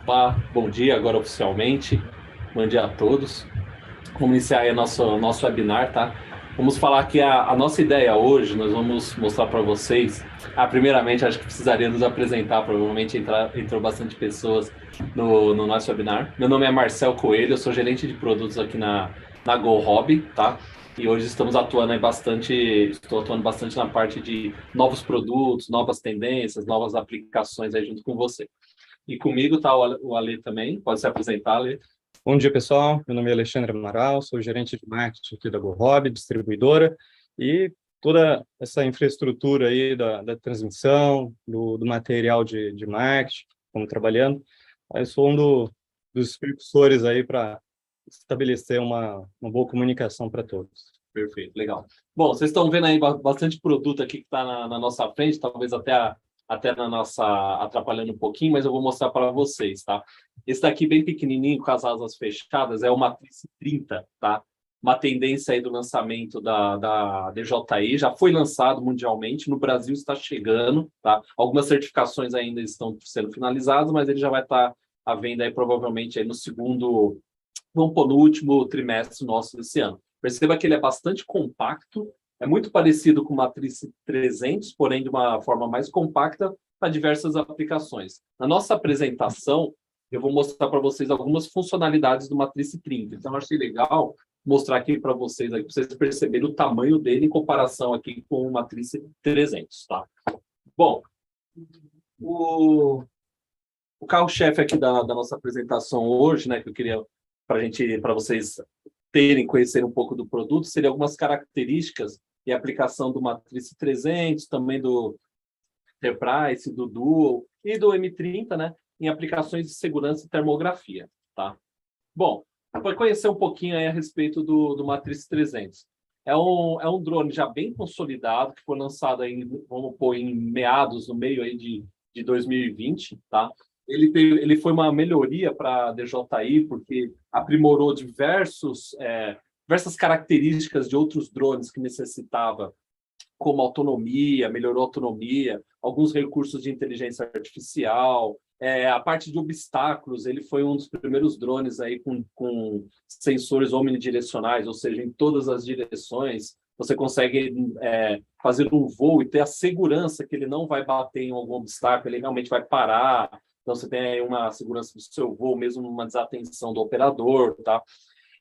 Opa, bom dia, agora oficialmente. Bom dia a todos. Vamos iniciar aí nosso webinar, tá? Vamos falar aqui a nossa ideia hoje, nós vamos mostrar para vocês. Primeiramente, acho que precisaria nos apresentar, provavelmente entrou bastante pessoas no nosso webinar. Meu nome é Marcel Coelho, eu sou gerente de produtos aqui na Go Hobby, tá? E hoje estamos atuando aí bastante, estou atuando bastante na parte de novos produtos, novas tendências, novas aplicações aí junto com você. E comigo está o Ale também, pode se apresentar, Ale. Bom dia, pessoal. Meu nome é Alexandre Amaral, sou gerente de marketing aqui da GoHob, distribuidora, e toda essa infraestrutura aí da transmissão, do material de marketing, estamos trabalhando. Eu sou dos precursores aí para estabelecer uma boa comunicação para todos. Perfeito, legal. Bom, vocês estão vendo aí bastante produto aqui que está na nossa frente, talvez até na nossa atrapalhando um pouquinho, mas eu vou mostrar para vocês, tá? Esse daqui bem pequenininho, com as asas fechadas, é o Matrice 30, tá? Uma tendência aí do lançamento da DJI, já foi lançado mundialmente, no Brasil está chegando, tá? Algumas certificações ainda estão sendo finalizadas, mas ele já vai estar à venda aí provavelmente aí no segundo, vamos pôr no último trimestre nosso desse ano. Perceba que ele é bastante compacto, é muito parecido com o Matrice 300, porém de uma forma mais compacta para diversas aplicações. Na nossa apresentação, eu vou mostrar para vocês algumas funcionalidades do Matrice 30. Então, eu achei legal mostrar aqui para vocês perceberem o tamanho dele em comparação aqui com o Matrice 300, tá? Bom, o carro-chefe aqui da nossa apresentação hoje, né, que eu queria para vocês conhecer um pouco do produto, seria algumas características e aplicação do Matrice 300, também do Enterprise, do Dual e do M30, né, em aplicações de segurança e termografia, tá? Bom, para conhecer um pouquinho aí a respeito do Matrice 300. É um drone já bem consolidado, que foi lançado aí, vamos pôr, em meados, no meio aí de 2020, tá? Ele foi uma melhoria para a DJI, porque aprimorou diversas características de outros drones que necessitava, como autonomia, melhorou a autonomia, alguns recursos de inteligência artificial, a parte de obstáculos. Ele foi um dos primeiros drones aí com sensores omnidirecionais, ou seja, em todas as direções. Você consegue fazer um voo e ter a segurança que ele não vai bater em algum obstáculo, ele realmente vai parar. Então, você tem aí uma segurança do seu voo, mesmo numa desatenção do operador, tá?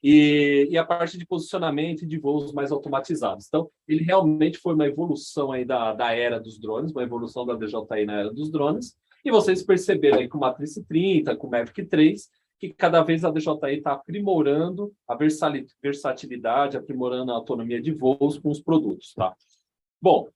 E a parte de posicionamento e de voos mais automatizados. Então, ele realmente foi uma evolução aí da era dos drones, uma evolução da DJI na era dos drones. E vocês perceberam aí com o Matrice 30, com o Mavic 3, que cada vez a DJI está aprimorando a versatilidade, aprimorando a autonomia de voos com os produtos, tá? Bom,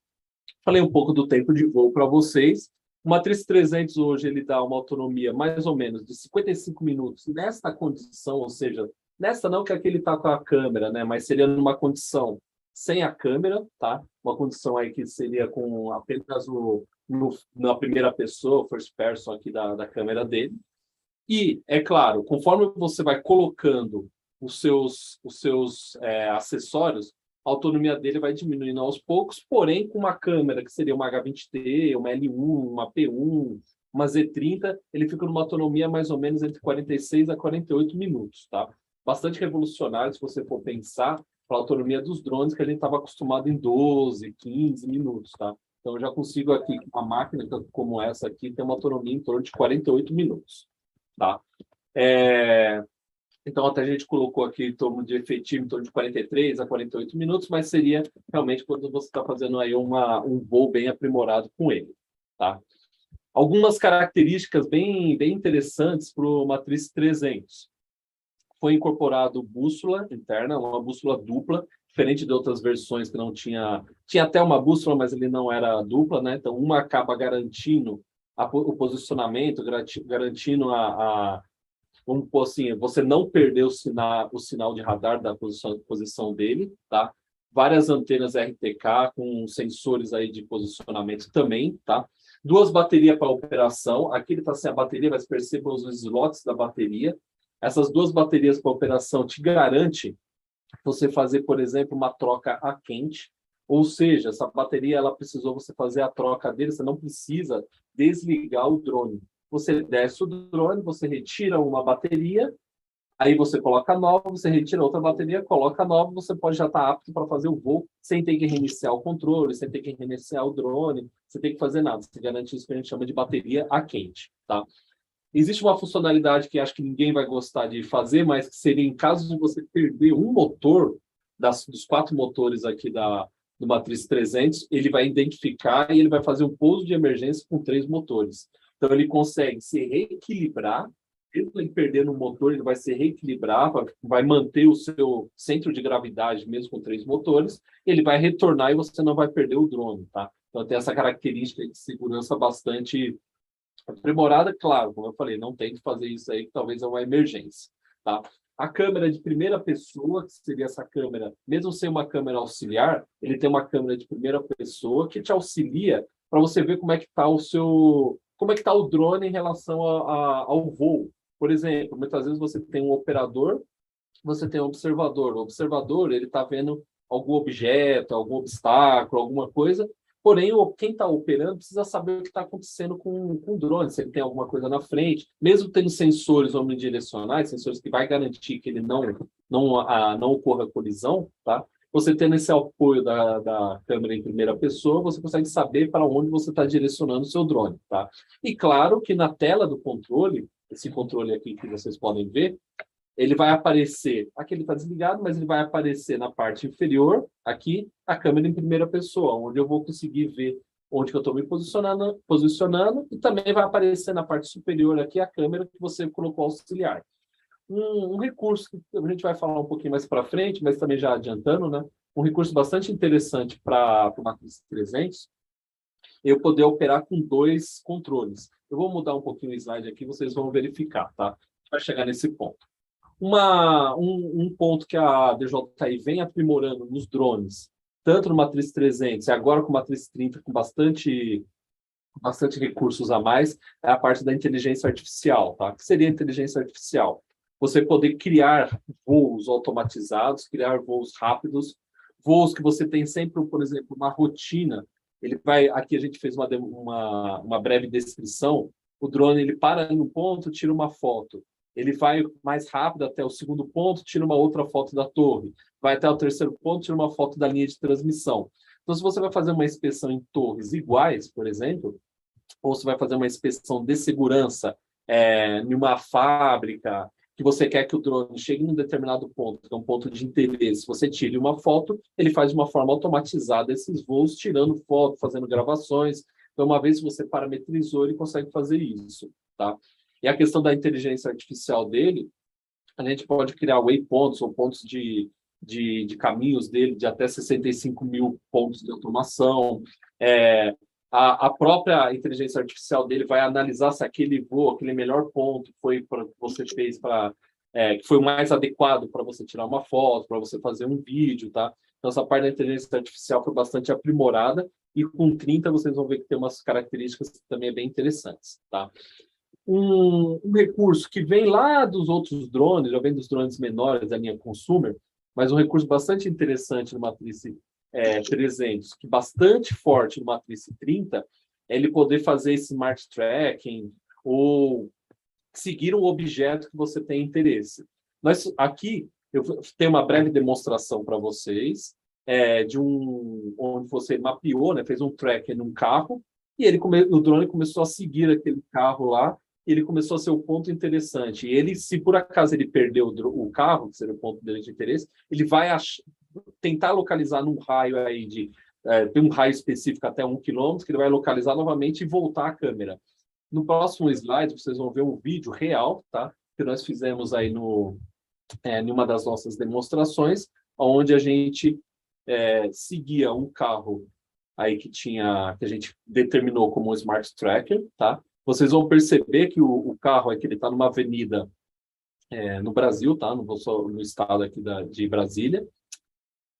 falei um pouco do tempo de voo para vocês. O Matrice 300 hoje ele dá uma autonomia mais ou menos de 55 minutos nesta condição, ou seja, nesta não que aqui ele está com a câmera, né? Mas seria numa condição sem a câmera, tá? Uma condição aí que seria com apenas na primeira pessoa, first person aqui da câmera dele. E, é claro, conforme você vai colocando os seus acessórios, a autonomia dele vai diminuindo aos poucos, porém com uma câmera que seria uma H20T, uma L1, uma P1, uma Z30, ele fica numa autonomia mais ou menos entre 46 a 48 minutos, tá? Bastante revolucionário, se você for pensar, para a autonomia dos drones, que a gente estava acostumado em 12, 15 minutos, tá? Então, eu já consigo aqui, com uma máquina como essa aqui, ter uma autonomia em torno de 48 minutos, tá? Então, até a gente colocou aqui em torno de efetivo, em torno de 43 a 48 minutos, mas seria realmente quando você está fazendo aí um voo bem aprimorado com ele, tá? Algumas características bem interessantes para o Matrice 300. Foi incorporado bússola interna, uma bússola dupla, diferente de outras versões que não tinha até uma bússola, mas ele não era dupla, né? Então, uma acaba garantindo o posicionamento, garantindo vamos pôr assim, você não perder o sinal de radar da posição dele, tá? Várias antenas RTK com sensores aí de posicionamento também, tá? Duas baterias para operação. Aqui ele está sem a bateria, mas perceba os slots da bateria. Essas duas baterias para operação te garante você fazer, por exemplo, uma troca a quente, ou seja, essa bateria ela precisou você fazer a troca dele, você não precisa desligar o drone. Você desce o drone, você retira uma bateria, aí você coloca nova, você retira outra bateria, coloca nova, você pode já estar apto para fazer o voo sem ter que reiniciar o controle, sem ter que reiniciar o drone, sem ter que fazer nada. Você garante isso que a gente chama de bateria a quente, tá? Existe uma funcionalidade que acho que ninguém vai gostar de fazer, mas que seria em caso de você perder um motor, dos 4 motores aqui do Matriz 300, ele vai identificar e ele vai fazer um pouso de emergência com 3 motores. Então, ele consegue se reequilibrar, mesmo ele perdendo o motor, ele vai se reequilibrar, vai manter o seu centro de gravidade, mesmo com 3 motores, ele vai retornar e você não vai perder o drone, tá? Então, tem essa característica de segurança bastante aprimorada, claro, como eu falei, não tem que fazer isso aí, que talvez é uma emergência, tá? A câmera de primeira pessoa, que seria essa câmera, mesmo sem uma câmera auxiliar, ele tem uma câmera de primeira pessoa que te auxilia para você ver como é que está como é que está o drone em relação ao voo. Por exemplo, muitas vezes você tem um operador, você tem um observador. O observador, ele está vendo algum objeto, algum obstáculo, alguma coisa, porém, quem está operando precisa saber o que está acontecendo com o drone, se ele tem alguma coisa na frente, mesmo tendo sensores omnidirecionais, sensores que vai garantir que ele não ocorra colisão, tá? Você tendo esse apoio da câmera em primeira pessoa, você consegue saber para onde você está direcionando o seu drone, tá? E claro que na tela do controle, esse controle aqui que vocês podem ver, ele vai aparecer, aqui ele está desligado, mas ele vai aparecer na parte inferior, aqui, a câmera em primeira pessoa, onde eu vou conseguir ver onde que eu estou me posicionando, e também vai aparecer na parte superior aqui a câmera que você colocou auxiliar. Um recurso que a gente vai falar um pouquinho mais para frente, mas também já adiantando, né? Um recurso bastante interessante para o Matriz 300, eu poder operar com 2 controles. Eu vou mudar um pouquinho o slide aqui, vocês vão verificar, tá? A gente vai chegar nesse ponto. Um ponto que a DJI vem aprimorando nos drones, tanto no Matriz 300 e agora com o Matriz 30, com bastante recursos a mais, é a parte da inteligência artificial. Tá? O que seria inteligência artificial? Você poder criar voos automatizados, criar voos rápidos, voos que você tem sempre, por exemplo, uma rotina. Aqui a gente fez uma breve descrição, o drone ele para em um ponto, tira uma foto. Ele vai mais rápido até o segundo ponto, tira uma outra foto da torre. Vai até o terceiro ponto, tira uma foto da linha de transmissão. Então, se você vai fazer uma inspeção em torres iguais, por exemplo, ou se vai fazer uma inspeção de segurança em uma fábrica, que você quer que o drone chegue em um determinado ponto, que é um ponto de interesse, você tire uma foto, ele faz de uma forma automatizada esses voos, tirando foto, fazendo gravações. Então, uma vez que você parametrizou, ele consegue fazer isso, tá? E a questão da inteligência artificial dele, a gente pode criar waypoints ou pontos de caminhos dele de até 65 mil pontos de automação. A própria inteligência artificial dele vai analisar se aquele voo, aquele melhor ponto que você fez que foi o mais adequado para você tirar uma foto, para você fazer um vídeo, tá? Então, essa parte da inteligência artificial foi bastante aprimorada e com 30 vocês vão ver que tem umas características que também é bem interessantes, tá? Um recurso que vem lá dos outros drones, já vem dos drones menores da linha consumer, mas um recurso bastante interessante no Matriz 300, que bastante forte no Matriz 30, é ele poder fazer esse smart tracking ou seguir um objeto que você tem interesse. Aqui, eu tenho uma breve demonstração para vocês, onde você mapeou, né, fez um tracking num carro, e o drone começou a seguir aquele carro lá, e ele começou a ser um ponto interessante. E ele, se por acaso ele perdeu o carro, que seria o ponto dele de interesse, ele vai tentar localizar num raio aí tem um raio específico até 1 quilômetro, que ele vai localizar novamente e voltar a câmera. No próximo slide, vocês vão ver um vídeo real, tá? Que nós fizemos aí em uma das nossas demonstrações, onde a gente seguia um carro aí que a gente determinou como um Smart Tracker, tá? Vocês vão perceber que o carro aqui ele está numa avenida no Brasil, tá? No estado aqui de Brasília.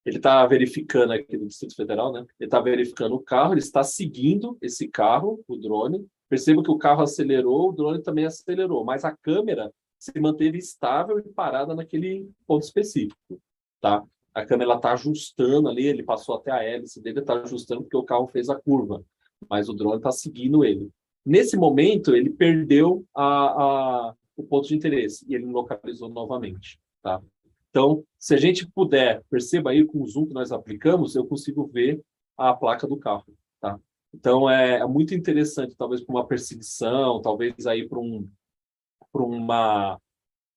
Ele está verificando aqui no Distrito Federal, né? Ele está verificando o carro, ele está seguindo esse carro, o drone. Perceba que o carro acelerou, o drone também acelerou, mas a câmera se manteve estável e parada naquele ponto específico, tá? A câmera está ajustando ali, ele passou até a hélice dele, está ajustando porque o carro fez a curva, mas o drone está seguindo ele. Nesse momento, ele perdeu o ponto de interesse e ele localizou novamente, tá? Então, se a gente puder, perceba aí com o zoom que nós aplicamos, eu consigo ver a placa do carro, tá? Então, é muito interessante, talvez para uma perseguição, talvez aí para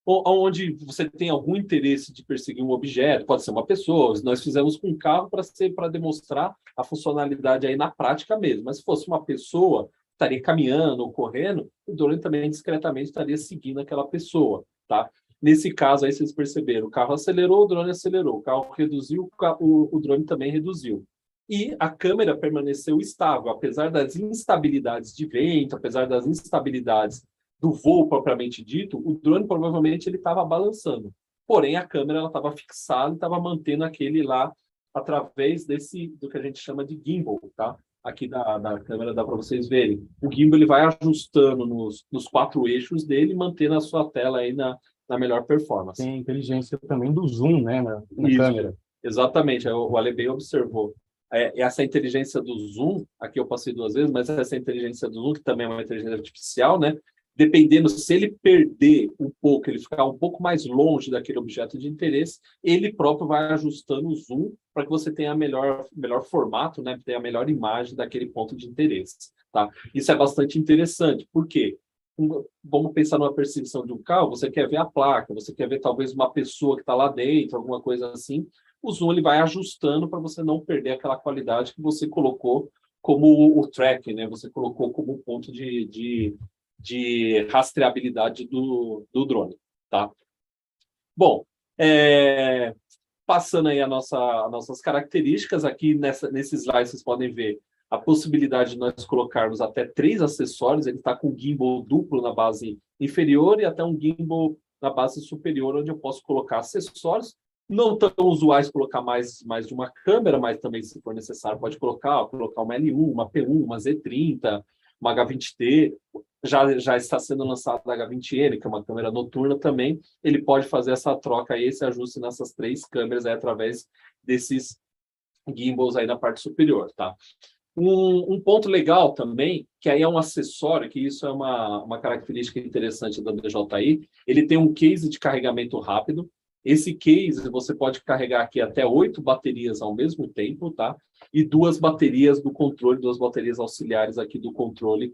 onde você tem algum interesse de perseguir um objeto, pode ser uma pessoa, nós fizemos com um carro para demonstrar a funcionalidade aí na prática mesmo, mas se fosse uma pessoa, estaria caminhando ou correndo, o drone também discretamente estaria seguindo aquela pessoa, tá? Nesse caso aí, vocês perceberam, o carro acelerou, o drone acelerou, o carro reduziu, o drone também reduziu. E a câmera permaneceu estável, apesar das instabilidades de vento, apesar das instabilidades do voo propriamente dito, o drone provavelmente ele estava balançando. Porém, a câmera estava fixada e estava mantendo aquele lá através do que a gente chama de gimbal, tá? Aqui da câmera dá para vocês verem. O gimbal ele vai ajustando nos 4 eixos dele, mantendo a sua tela aí na melhor performance. Tem inteligência também do zoom, né, na câmera. Exatamente, o Ale bem observou. Essa inteligência do zoom, aqui eu passei 2 vezes, mas essa inteligência do zoom, que também é uma inteligência artificial, né? Dependendo, se ele perder um pouco, ele ficar um pouco mais longe daquele objeto de interesse, ele próprio vai ajustando o zoom para que você tenha melhor formato, né? Tenha a melhor imagem daquele ponto de interesse, tá? Isso é bastante interessante, por quê? Vamos pensar numa perseguição de um carro, você quer ver a placa, você quer ver talvez uma pessoa que está lá dentro, alguma coisa assim, o zoom ele vai ajustando para você não perder aquela qualidade que você colocou como o track, né? Você colocou como ponto de rastreabilidade do drone, tá? Bom, passando aí as nossas características, aqui nesse slide vocês podem ver a possibilidade de nós colocarmos até 3 acessórios, ele está com gimbal duplo na base inferior e até um gimbal na base superior, onde eu posso colocar acessórios, não tão usuais colocar mais de uma câmera, mas também, se for necessário, pode colocar uma L1, uma P1, uma Z30, uma H20T, já está sendo lançada a H20N, que é uma câmera noturna também, ele pode fazer essa troca aí, esse ajuste nessas 3 câmeras aí, através desses gimbals aí na parte superior, tá? Um ponto legal também, que aí é um acessório, que isso é uma característica interessante da DJI, ele tem um case de carregamento rápido. Esse case você pode carregar aqui até 8 baterias ao mesmo tempo, tá? E 2 baterias do controle, 2 baterias auxiliares aqui do controle,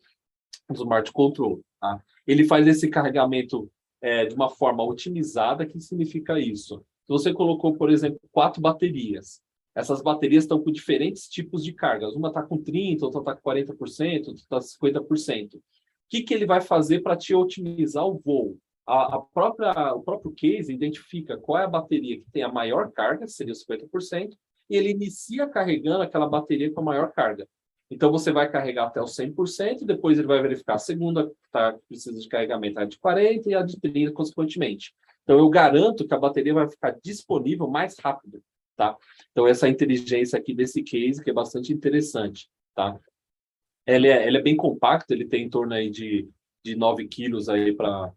do Smart Control, tá? Ele faz esse carregamento de uma forma otimizada. Que significa isso? Se você colocou, por exemplo, 4 baterias, essas baterias estão com diferentes tipos de cargas. Uma está com 30%, outra está com 40%, outra está com 50%. O que ele vai fazer para te otimizar o voo? O próprio case identifica qual é a bateria que tem a maior carga, que seria 50%, e ele inicia carregando aquela bateria com a maior carga. Então, você vai carregar até os 100%, depois ele vai verificar a segunda, que precisa de carregamento, a de 40% e a de 30%, consequentemente. Então, eu garanto que a bateria vai ficar disponível mais rápido, tá? Então, essa inteligência aqui desse case, que é bastante interessante, tá? Ele é bem compacto, ele tem em torno aí de 9 quilos aí para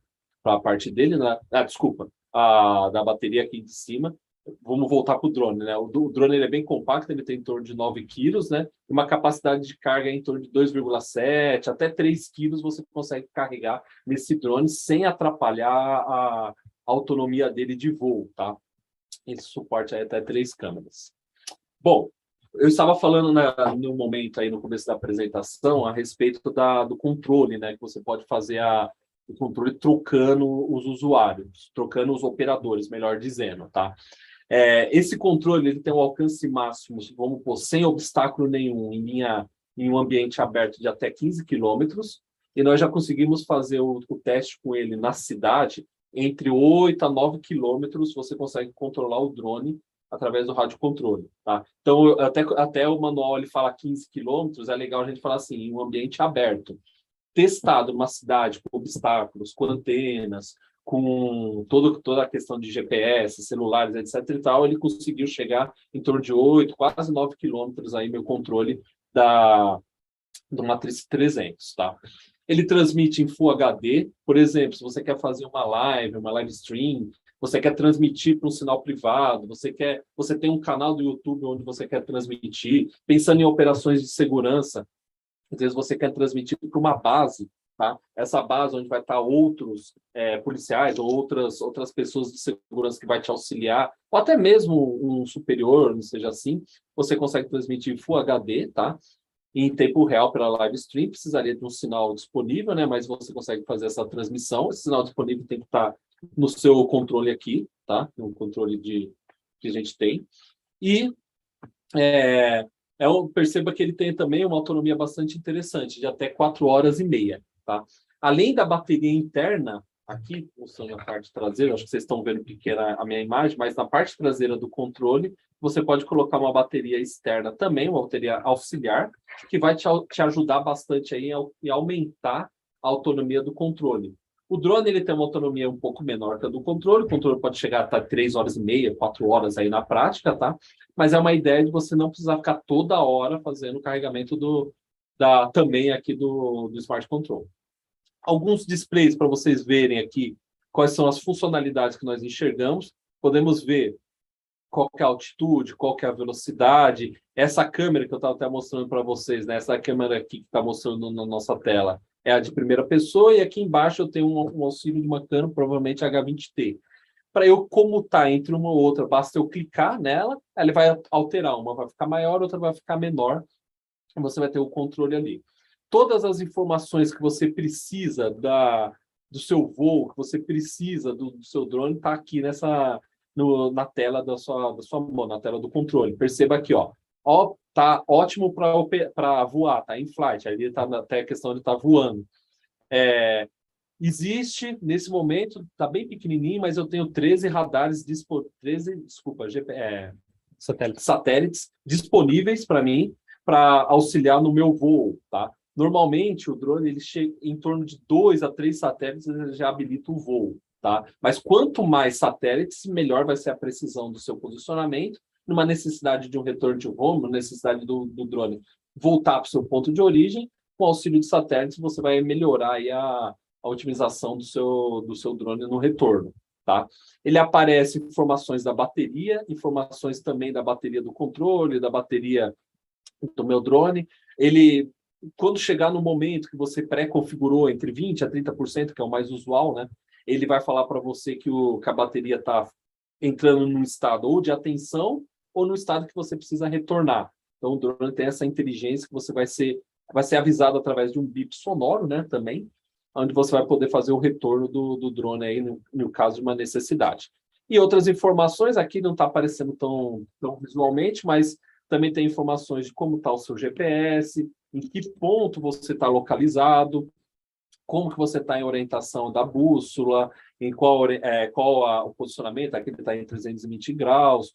a parte dele, né? Desculpa, da bateria aqui de cima. Vamos voltar para o drone, né? O drone ele é bem compacto, ele tem em torno de 9 quilos, né? E uma capacidade de carga em torno de 2,7 até 3 quilos você consegue carregar nesse drone sem atrapalhar a autonomia dele de voo, tá? Esse suporte aí até 3 câmeras. Bom, eu estava falando no momento aí no começo da apresentação a respeito do controle, né? Que você pode fazer o controle trocando os usuários, trocando os operadores, melhor dizendo, tá? Esse controle ele tem um alcance máximo, vamos pôr, sem obstáculo nenhum, em um ambiente aberto de até 15 quilômetros, e nós já conseguimos fazer o teste com ele na cidade, entre 8 a 9 quilômetros, você consegue controlar o drone através do rádio controle, tá? Então, até o manual ele fala 15 quilômetros, é legal a gente falar assim, em um ambiente aberto, testado numa cidade com obstáculos, com antenas, com toda a questão de GPS, celulares, etc. e tal, ele conseguiu chegar em torno de 8, quase 9 quilômetros aí, meu controle do Matrix 300, tá? Ele transmite em Full HD, por exemplo, se você quer fazer uma live stream, você quer transmitir para um sinal privado, você tem um canal do YouTube onde você quer transmitir, pensando em operações de segurança, às vezes você quer transmitir para uma base, tá? Essa base onde vai estar outros policiais ou outras pessoas de segurança que vai te auxiliar, ou até mesmo um superior, não seja assim, você consegue transmitir Full HD, tá? Em tempo real pela live stream, precisaria de um sinal disponível, né? Mas você consegue fazer essa transmissão. Esse sinal disponível tem que estar no seu controle aqui, tá? No controle que a gente tem. E perceba que ele tem também uma autonomia bastante interessante, de até 4 horas e meia, tá? Além da bateria interna, aqui, mostrando a parte traseira, acho que vocês estão vendo pequena a minha imagem, mas na parte traseira do controle, você pode colocar uma bateria externa também, uma bateria auxiliar, que vai te ajudar bastante aí em aumentar a autonomia do controle. O drone ele tem uma autonomia um pouco menor que a do controle. O controle pode chegar até 3 horas e meia, 4 horas aí na prática, tá? Mas é uma ideia de você não precisar ficar toda hora fazendo o carregamento também aqui do Smart Control. Alguns displays para vocês verem aqui quais são as funcionalidades que nós enxergamos. Podemos ver qual que é a altitude, qual que é a velocidade. Essa câmera que eu estava até mostrando para vocês, né? Essa câmera aqui que está mostrando na nossa tela é a de primeira pessoa, e aqui embaixo eu tenho um auxílio de uma câmera, provavelmente H20T. Para eu comutar entre uma ou outra, basta eu clicar nela, ela vai alterar. Uma vai ficar maior, outra vai ficar menor, e você vai ter o controle ali. Todas as informações que você precisa do seu voo, que você precisa do seu drone, está aqui na tela da sua mão, na tela do controle. Perceba aqui, ó, tá ótimo para voar, tá em flight, aí tá até a questão de estar voando. Existe, nesse momento, está bem pequenininho, mas eu tenho 13 radares satélites disponíveis para mim, para auxiliar no meu voo, tá? Normalmente, o drone ele chega em torno de 2 a 3 satélites, ele já habilita o voo, tá? Mas quanto mais satélites, melhor vai ser a precisão do seu posicionamento, numa necessidade de um retorno de voo, numa necessidade do drone voltar para o seu ponto de origem. Com auxílio de satélites, você vai melhorar aí a otimização do seu drone no retorno, tá? Ele aparece informações da bateria, informações também da bateria do controle, da bateria do meu drone. Ele, quando chegar no momento que você pré-configurou entre 20% a 30%, que é o mais usual, né? Ele vai falar para você que a bateria está entrando num estado ou de atenção ou no estado que você precisa retornar. Então, o drone tem essa inteligência que você vai ser avisado através de um bip sonoro, né, também, onde você vai poder fazer o retorno do drone aí no caso de uma necessidade. E outras informações, aqui não está aparecendo tão visualmente, mas também tem informações de como está o seu GPS, em que ponto você está localizado, como que você está em orientação da bússola, em qual o posicionamento, aqui ele está em 320 graus,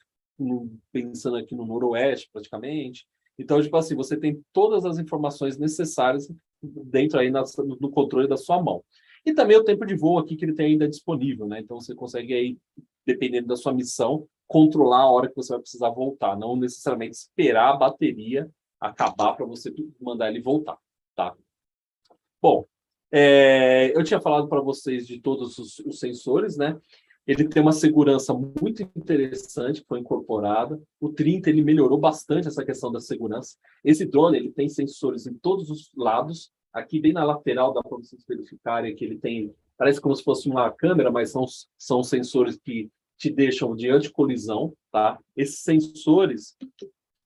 pensando aqui no noroeste praticamente. Então, tipo assim, você tem todas as informações necessárias dentro aí no controle da sua mão. E também o tempo de voo aqui que ele tem ainda disponível, né? Então, você consegue aí, dependendo da sua missão, controlar a hora que você vai precisar voltar, não necessariamente esperar a bateria acabar para você mandar ele voltar, tá? Bom, eu tinha falado para vocês de todos os sensores, né? Ele tem uma segurança muito interessante que foi incorporada. O 30 ele melhorou bastante essa questão da segurança. Esse drone ele tem sensores em todos os lados. Aqui bem na lateral dá para vocês verificarem que ele tem, parece como se fosse uma câmera, mas são sensores que te deixam de anticolisão, tá? Esses sensores,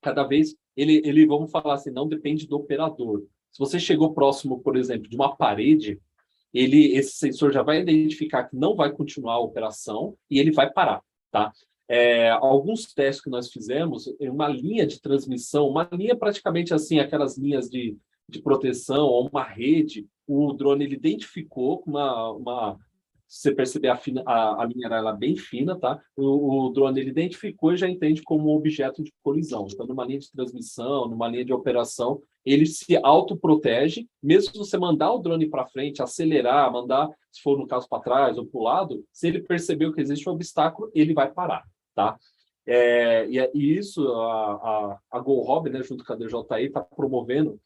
cada vez, ele, vamos falar assim, não depende do operador. Se você chegou próximo, por exemplo, de uma parede, esse sensor já vai identificar que não vai continuar a operação e ele vai parar, tá? Alguns testes que nós fizemos, em uma linha de transmissão, uma linha praticamente assim, aquelas linhas de proteção, ou uma rede, o drone ele identificou com se você perceber a linha ela é bem fina, tá? O drone ele identificou e já entende como um objeto de colisão. Então, numa linha de transmissão, numa linha de operação, ele se autoprotege, mesmo se você mandar o drone para frente, acelerar, mandar, se for no caso para trás ou para o lado, se ele percebeu que existe um obstáculo, ele vai parar, tá? E isso, a GoHobby, né, junto com a DJI, está promovendo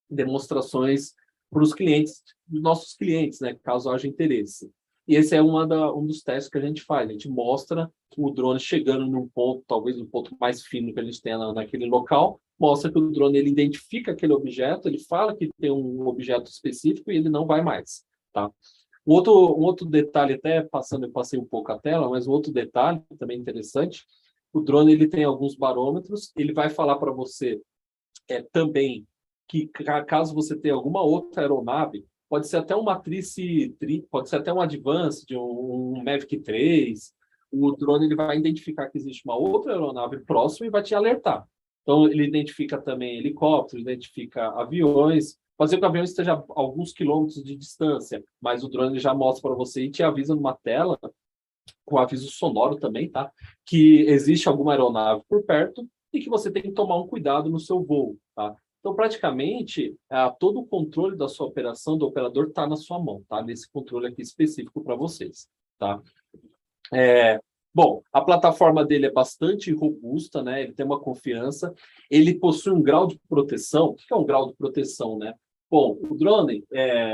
demonstrações para os clientes, nossos clientes, né, caso haja interesse. E esse é um dos testes que a gente faz. A gente mostra o drone chegando num ponto, talvez um ponto mais fino que a gente tenha naquele local, mostra que o drone ele identifica aquele objeto, ele fala que tem um objeto específico e ele não vai mais, tá? Um outro detalhe, até eu passei um pouco a tela, mas um outro detalhe também interessante, o drone ele tem alguns barômetros, ele vai falar para você também que caso você tenha alguma outra aeronave, pode ser até um Matrice, pode ser até um Advanced, um Mavic 3. O drone ele vai identificar que existe uma outra aeronave próxima e vai te alertar. Então, ele identifica também helicópteros, identifica aviões, fazer com que o avião esteja a alguns quilômetros de distância, mas o drone já mostra para você e te avisa numa tela, com aviso sonoro também, tá? Que existe alguma aeronave por perto e que você tem que tomar um cuidado no seu voo, tá? Então, praticamente, todo o controle da sua operação, do operador, está na sua mão, tá? Nesse controle aqui específico para vocês, tá? Bom, a plataforma dele é bastante robusta, né? Ele tem uma confiança. Ele possui um grau de proteção. O que é um grau de proteção, né? Bom, o drone,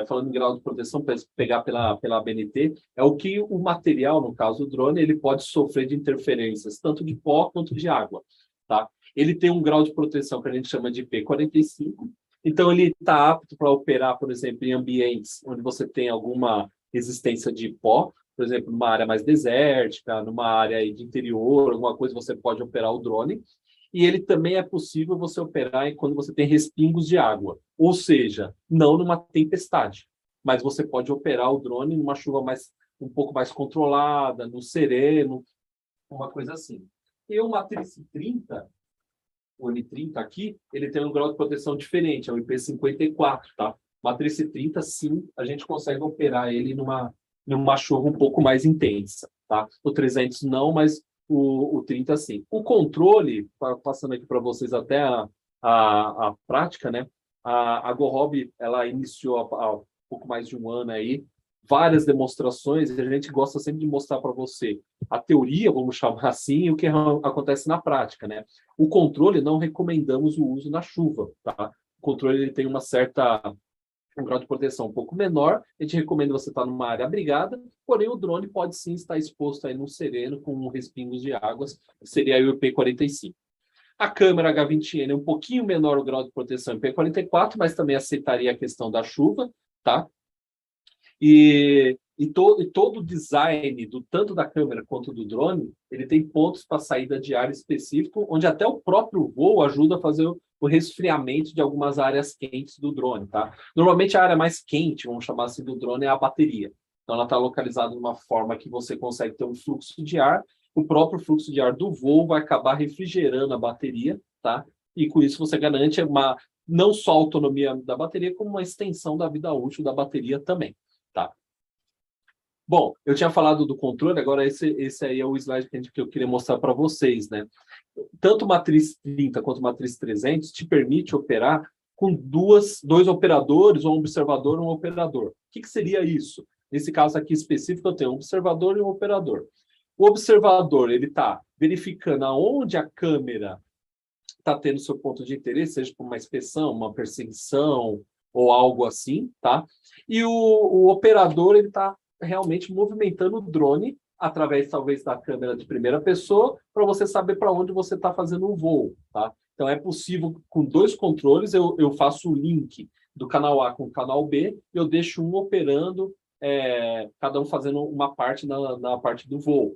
falando em grau de proteção, para pegar pela ABNT, é o que o material, no caso do drone, ele pode sofrer de interferências, tanto de pó quanto de água, tá? Ele tem um grau de proteção que a gente chama de IP45, então ele está apto para operar, por exemplo, em ambientes onde você tem alguma resistência de pó, por exemplo, numa área mais desértica, numa área de interior, alguma coisa, você pode operar o drone. E ele também é possível você operar quando você tem respingos de água, ou seja, não numa tempestade, mas você pode operar o drone numa chuva um pouco mais controlada, no sereno, uma coisa assim. E o Matrice 30, o M30 aqui, ele tem um grau de proteção diferente, é o IP54, tá? Matrice 30, sim, a gente consegue operar ele numa chuva um pouco mais intensa, tá? O 300 não, mas o 30 sim. O controle, passando aqui para vocês até a prática, né? A GoHobby, ela iniciou há pouco mais de um ano aí, várias demonstrações, e a gente gosta sempre de mostrar para você a teoria, vamos chamar assim, e o que acontece na prática, né? O controle, não recomendamos o uso na chuva, tá? O controle ele tem um grau de proteção um pouco menor, a gente recomenda você estar numa área abrigada, porém o drone pode sim estar exposto aí no sereno com respingos de águas, seria aí o IP45. A câmera H20N é um pouquinho menor o grau de proteção IP44, mas também aceitaria a questão da chuva, tá? E todo o design, tanto da câmera quanto do drone, ele tem pontos para saída de ar específico, onde até o próprio voo ajuda a fazer o resfriamento de algumas áreas quentes do drone, tá? Normalmente a área mais quente, vamos chamar assim, do drone é a bateria. Então ela está localizada de uma forma que você consegue ter um fluxo de ar, o próprio fluxo de ar do voo vai acabar refrigerando a bateria, tá? E com isso você garante não só a autonomia da bateria, como uma extensão da vida útil da bateria também. Tá. Bom, eu tinha falado do controle, agora esse aí é o slide que eu queria mostrar para vocês, né? Tanto Matriz 30 quanto Matriz 300 te permite operar com dois operadores, um observador e um operador. O que seria isso? Nesse caso aqui específico, eu tenho um observador e um operador. O observador, ele está verificando aonde a câmera está tendo seu ponto de interesse, seja por uma inspeção, uma perseguição ou algo assim, tá? E o operador, ele está realmente movimentando o drone através, talvez, da câmera de primeira pessoa para você saber para onde você está fazendo um voo, tá? Então, é possível, com dois controles, eu faço o link do canal A com o canal B, eu deixo um operando, cada um fazendo uma parte na parte do voo.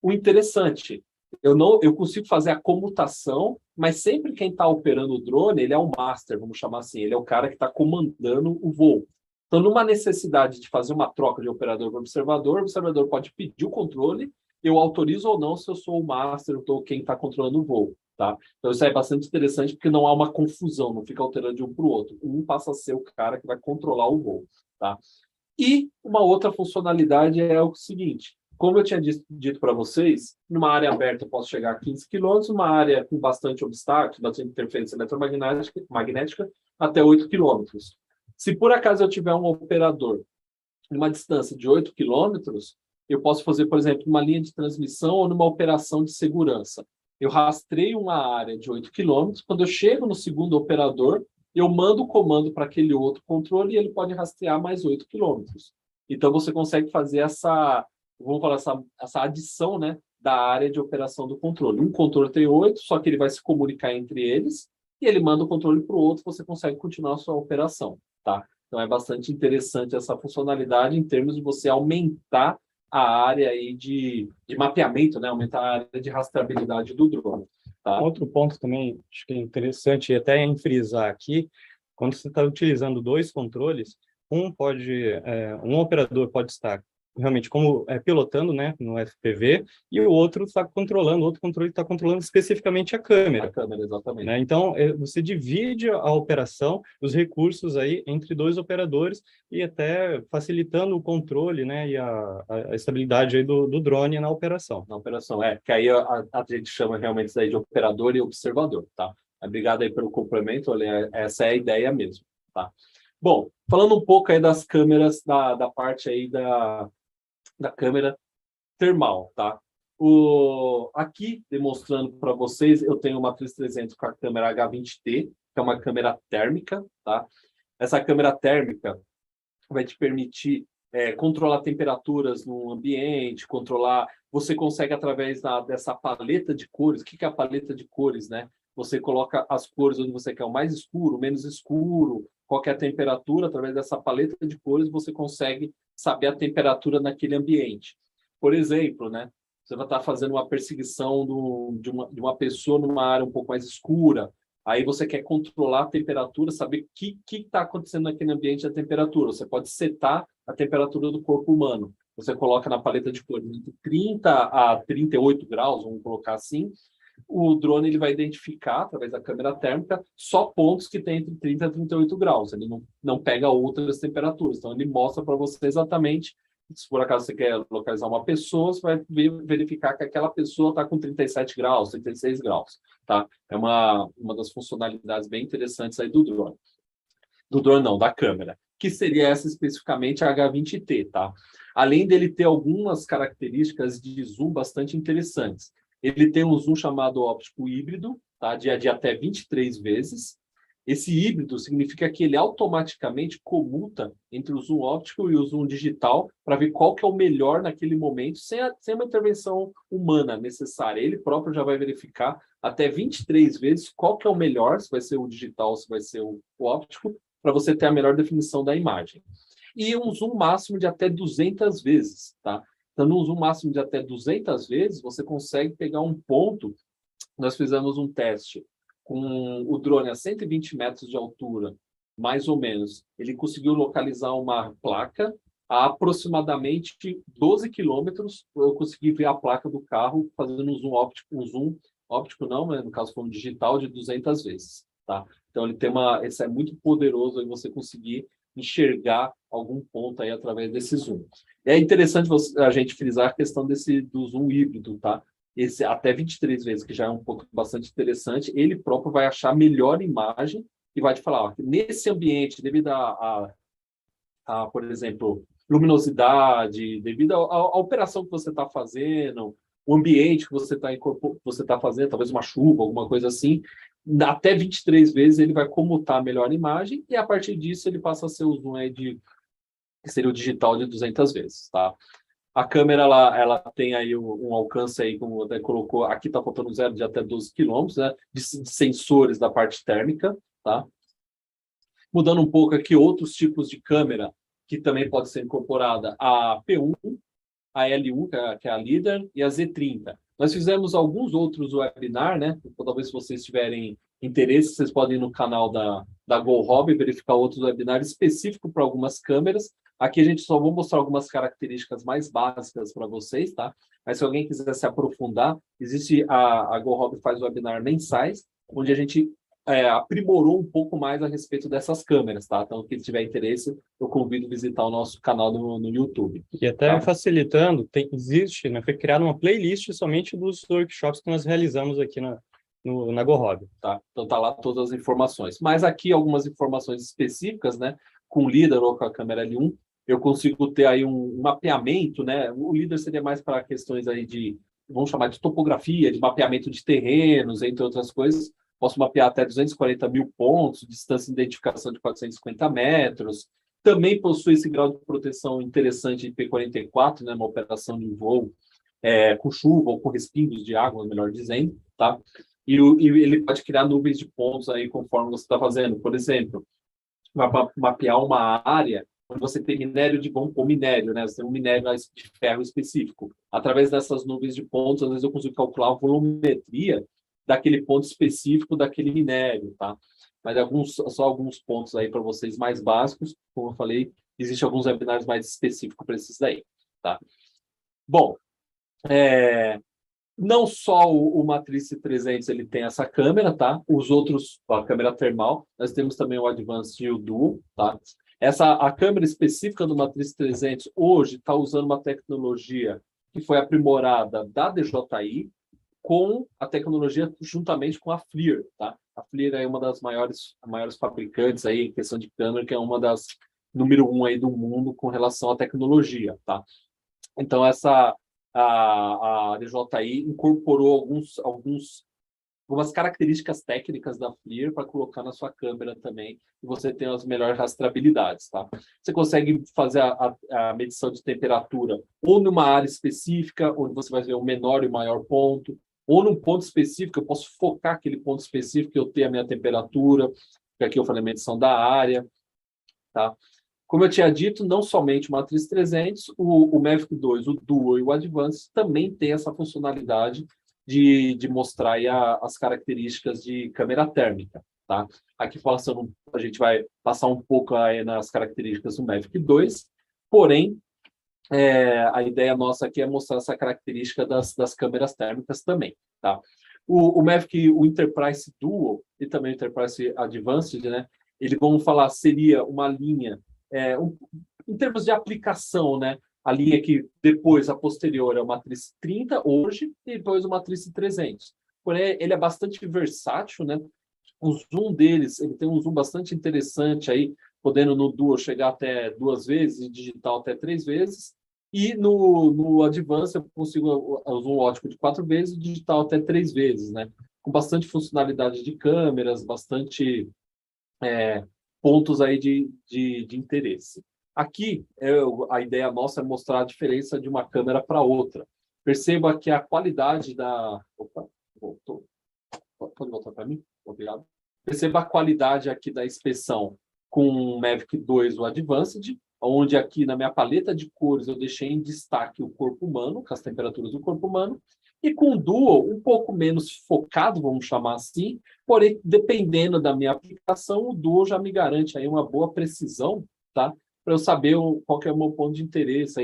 O interessante, eu consigo fazer a comutação, mas sempre quem está operando o drone, ele é o master, vamos chamar assim, ele é o cara que está comandando o voo. Então, numa necessidade de fazer uma troca de operador para observador, o observador pode pedir o controle, eu autorizo ou não se eu sou o master, eu estou quem está controlando o voo. Tá? Então, isso é bastante interessante porque não há uma confusão, não fica alterando de um para o outro. Um passa a ser o cara que vai controlar o voo. Tá? E uma outra funcionalidade é o seguinte, como eu tinha dito para vocês, numa área aberta eu posso chegar a 15 km, numa área com bastante obstáculos, bastante interferência eletromagnética, até 8 km. Se por acaso eu tiver um operador numa distância de 8 quilômetros, eu posso fazer, por exemplo, uma linha de transmissão ou numa operação de segurança. Eu rastreio uma área de 8 quilômetros, quando eu chego no segundo operador, eu mando o comando para aquele outro controle e ele pode rastrear mais 8 quilômetros. Então, você consegue fazer vamos falar, essa adição, né, da área de operação do controle. Um controle tem 8, só que ele vai se comunicar entre eles, e ele manda o controle para o outro, você consegue continuar a sua operação. Tá? Então, é bastante interessante essa funcionalidade em termos de você aumentar a área aí de mapeamento, né? Aumentar a área de rastreabilidade do drone. Tá? Outro ponto também, acho que é interessante até em frisar aqui, quando você está utilizando dois controles, um operador pode estar realmente como pilotando, né, no FPV, e o outro está controlando, o outro controle está controlando especificamente a câmera. A câmera, exatamente. Né? Então, você divide a operação, os recursos aí entre dois operadores e até facilitando o controle, né, e a estabilidade aí do drone na operação. Na operação, que aí a gente chama realmente isso aí de operador e observador, tá? Obrigado aí pelo complemento, olha, essa é a ideia mesmo, tá? Bom, falando um pouco aí das câmeras, da parte aí da câmera termal, tá? Aqui, demonstrando para vocês, eu tenho uma 3300 com a câmera H20T, que é uma câmera térmica, tá? Essa câmera térmica vai te permitir controlar temperaturas no ambiente, Você consegue, através dessa paleta de cores, o que é a paleta de cores, né? Você coloca as cores onde você quer, o mais escuro, o menos escuro, qual é a temperatura, através dessa paleta de cores, você consegue saber a temperatura naquele ambiente. Por exemplo, né? Você vai estar fazendo uma perseguição de uma pessoa numa área um pouco mais escura. Aí você quer controlar a temperatura, saber o que está acontecendo naquele ambiente, a temperatura. Você pode setar a temperatura do corpo humano. Você coloca na paleta de cores entre 30 a 38 graus, vamos colocar assim. O drone ele vai identificar, através da câmera térmica, só pontos que tem entre 30 a 38 graus. Ele não pega outras temperaturas. Então, ele mostra para você exatamente. Se por acaso você quer localizar uma pessoa, você vai verificar que aquela pessoa está com 37 graus, 36 graus. Tá? É uma das funcionalidades bem interessantes aí do drone. Do drone não, da câmera. Que seria essa especificamente, a H20T. Tá? Além dele ter algumas características de zoom bastante interessantes. Ele tem um zoom chamado óptico híbrido, tá? de até 23 vezes. Esse híbrido significa que ele automaticamente comuta entre o zoom óptico e o zoom digital para ver qual que é o melhor naquele momento, sem uma intervenção humana necessária. Ele próprio já vai verificar até 23 vezes qual que é o melhor, se vai ser o digital, se vai ser o óptico, para você ter a melhor definição da imagem. E um zoom máximo de até 200 vezes, tá? Então, no zoom máximo de até 200 vezes, você consegue pegar um ponto. Nós fizemos um teste com o drone a 120 metros de altura, mais ou menos. Ele conseguiu localizar uma placa a aproximadamente 12 quilômetros. Eu consegui ver a placa do carro fazendo um zoom óptico não, mas no caso foi um digital de 200 vezes. Tá? Então, esse é muito poderoso aí você conseguir enxergar algum ponto aí através desse zoom. É interessante a gente frisar a questão do zoom híbrido, tá? Esse até 23 vezes, que já é um ponto bastante interessante, ele próprio vai achar a melhor imagem e vai te falar, ó, nesse ambiente, devido por exemplo, luminosidade, devido à operação que você está fazendo, o ambiente que você está fazendo, talvez uma chuva, alguma coisa assim, até 23 vezes ele vai comutar a melhor imagem e a partir disso ele passa a ser o zoom aí que seria o digital de 200 vezes, tá? A câmera ela tem aí um alcance aí, como até colocou, aqui está faltando zero de até 12 quilômetros, né, de sensores da parte térmica, tá? Mudando um pouco aqui, outros tipos de câmera que também pode ser incorporada, a P1, a L1, que é a líder, e a Z30. Nós fizemos alguns outros webinars, né? Então, talvez se vocês tiverem interesse, vocês podem ir no canal da Go Hobby verificar outros webinars específicos para algumas câmeras. Aqui a gente só vou mostrar algumas características mais básicas para vocês, tá? Mas se alguém quiser se aprofundar, existe a Go Hobby faz webinar mensais, onde a gente aprimorou um pouco mais a respeito dessas câmeras, tá? Então, quem tiver interesse, eu convido a visitar o nosso canal no YouTube. E até tá? facilitando, existe, né, foi criada uma playlist somente dos workshops que nós realizamos aqui na Go Hobby. Tá? Então, tá lá todas as informações. Mas aqui, algumas informações específicas, né? Com o líder ou com a câmera L1, eu consigo ter aí um mapeamento, né? O líder seria mais para questões aí vamos chamar de topografia, de mapeamento de terrenos, entre outras coisas. Posso mapear até 240 mil pontos, distância de identificação de 450 metros. Também possui esse grau de proteção interessante de P44, né? Uma operação de voo com chuva ou com respingos de água, melhor dizendo, tá? E ele pode criar nuvens de pontos aí conforme você está fazendo. Por exemplo, mapear uma área onde você tem minério ou minério, né? Você tem um minério de ferro específico. Através dessas nuvens de pontos, às vezes eu consigo calcular a volumetria daquele ponto específico daquele minério, tá? Mas só alguns pontos aí para vocês mais básicos, como eu falei, existem alguns webinars mais específicos para esses daí, tá? Bom, não só o Matrice 300 ele tem essa câmera, tá? Os outros, a câmera termal, nós temos também o Advanced e o Duo, tá? A câmera específica do Matrice 300 hoje está usando uma tecnologia que foi aprimorada da DJI com a tecnologia juntamente com a FLIR, tá? A FLIR é uma das maiores fabricantes aí em questão de câmera, que é uma das número 1 aí do mundo com relação à tecnologia, tá? Então a DJI incorporou algumas características técnicas da FLIR para colocar na sua câmera também, e você tem as melhores rastreabilidades, tá? Você consegue fazer a medição de temperatura ou numa área específica, onde você vai ver o menor e o maior ponto, ou num ponto específico, eu posso focar aquele ponto específico e eu ter a minha temperatura, que aqui eu falei medição da área, tá? Como eu tinha dito, não somente o Matriz 300, o Mavic 2, o Duo e o Advance também tem essa funcionalidade de mostrar aí as características de câmera térmica, tá? Aqui a gente vai passar um pouco aí nas características do Mavic 2, porém, a ideia nossa aqui é mostrar essa característica das câmeras térmicas também, tá? O Mavic, o Enterprise Duo e também o Enterprise Advanced, né? Eles vão falar, seria uma linha, em termos de aplicação, né? A linha que depois, a posterior, é o Matriz 30 hoje, e depois o Matriz 300. Porém, ele é bastante versátil, né? O zoom deles, ele tem um zoom bastante interessante aí, podendo no Duo chegar até 2 vezes, e digital até 3 vezes. E no Advance eu consigo o zoom ótico de 4 vezes e digital até 3 vezes, né? Com bastante funcionalidade de câmeras, bastante pontos aí de interesse. Aqui, a ideia nossa é mostrar a diferença de uma câmera para outra. Perceba que a qualidade da... Opa, voltou. Pode voltar para mim? Obrigado. Perceba a qualidade aqui da inspeção com o Mavic 2, o Advanced, onde aqui na minha paleta de cores eu deixei em destaque o corpo humano, com as temperaturas do corpo humano, e com o Duo um pouco menos focado, vamos chamar assim, porém, dependendo da minha aplicação, o Duo já me garante aí uma boa precisão, tá? Para eu saber qual que é o meu ponto de interesse,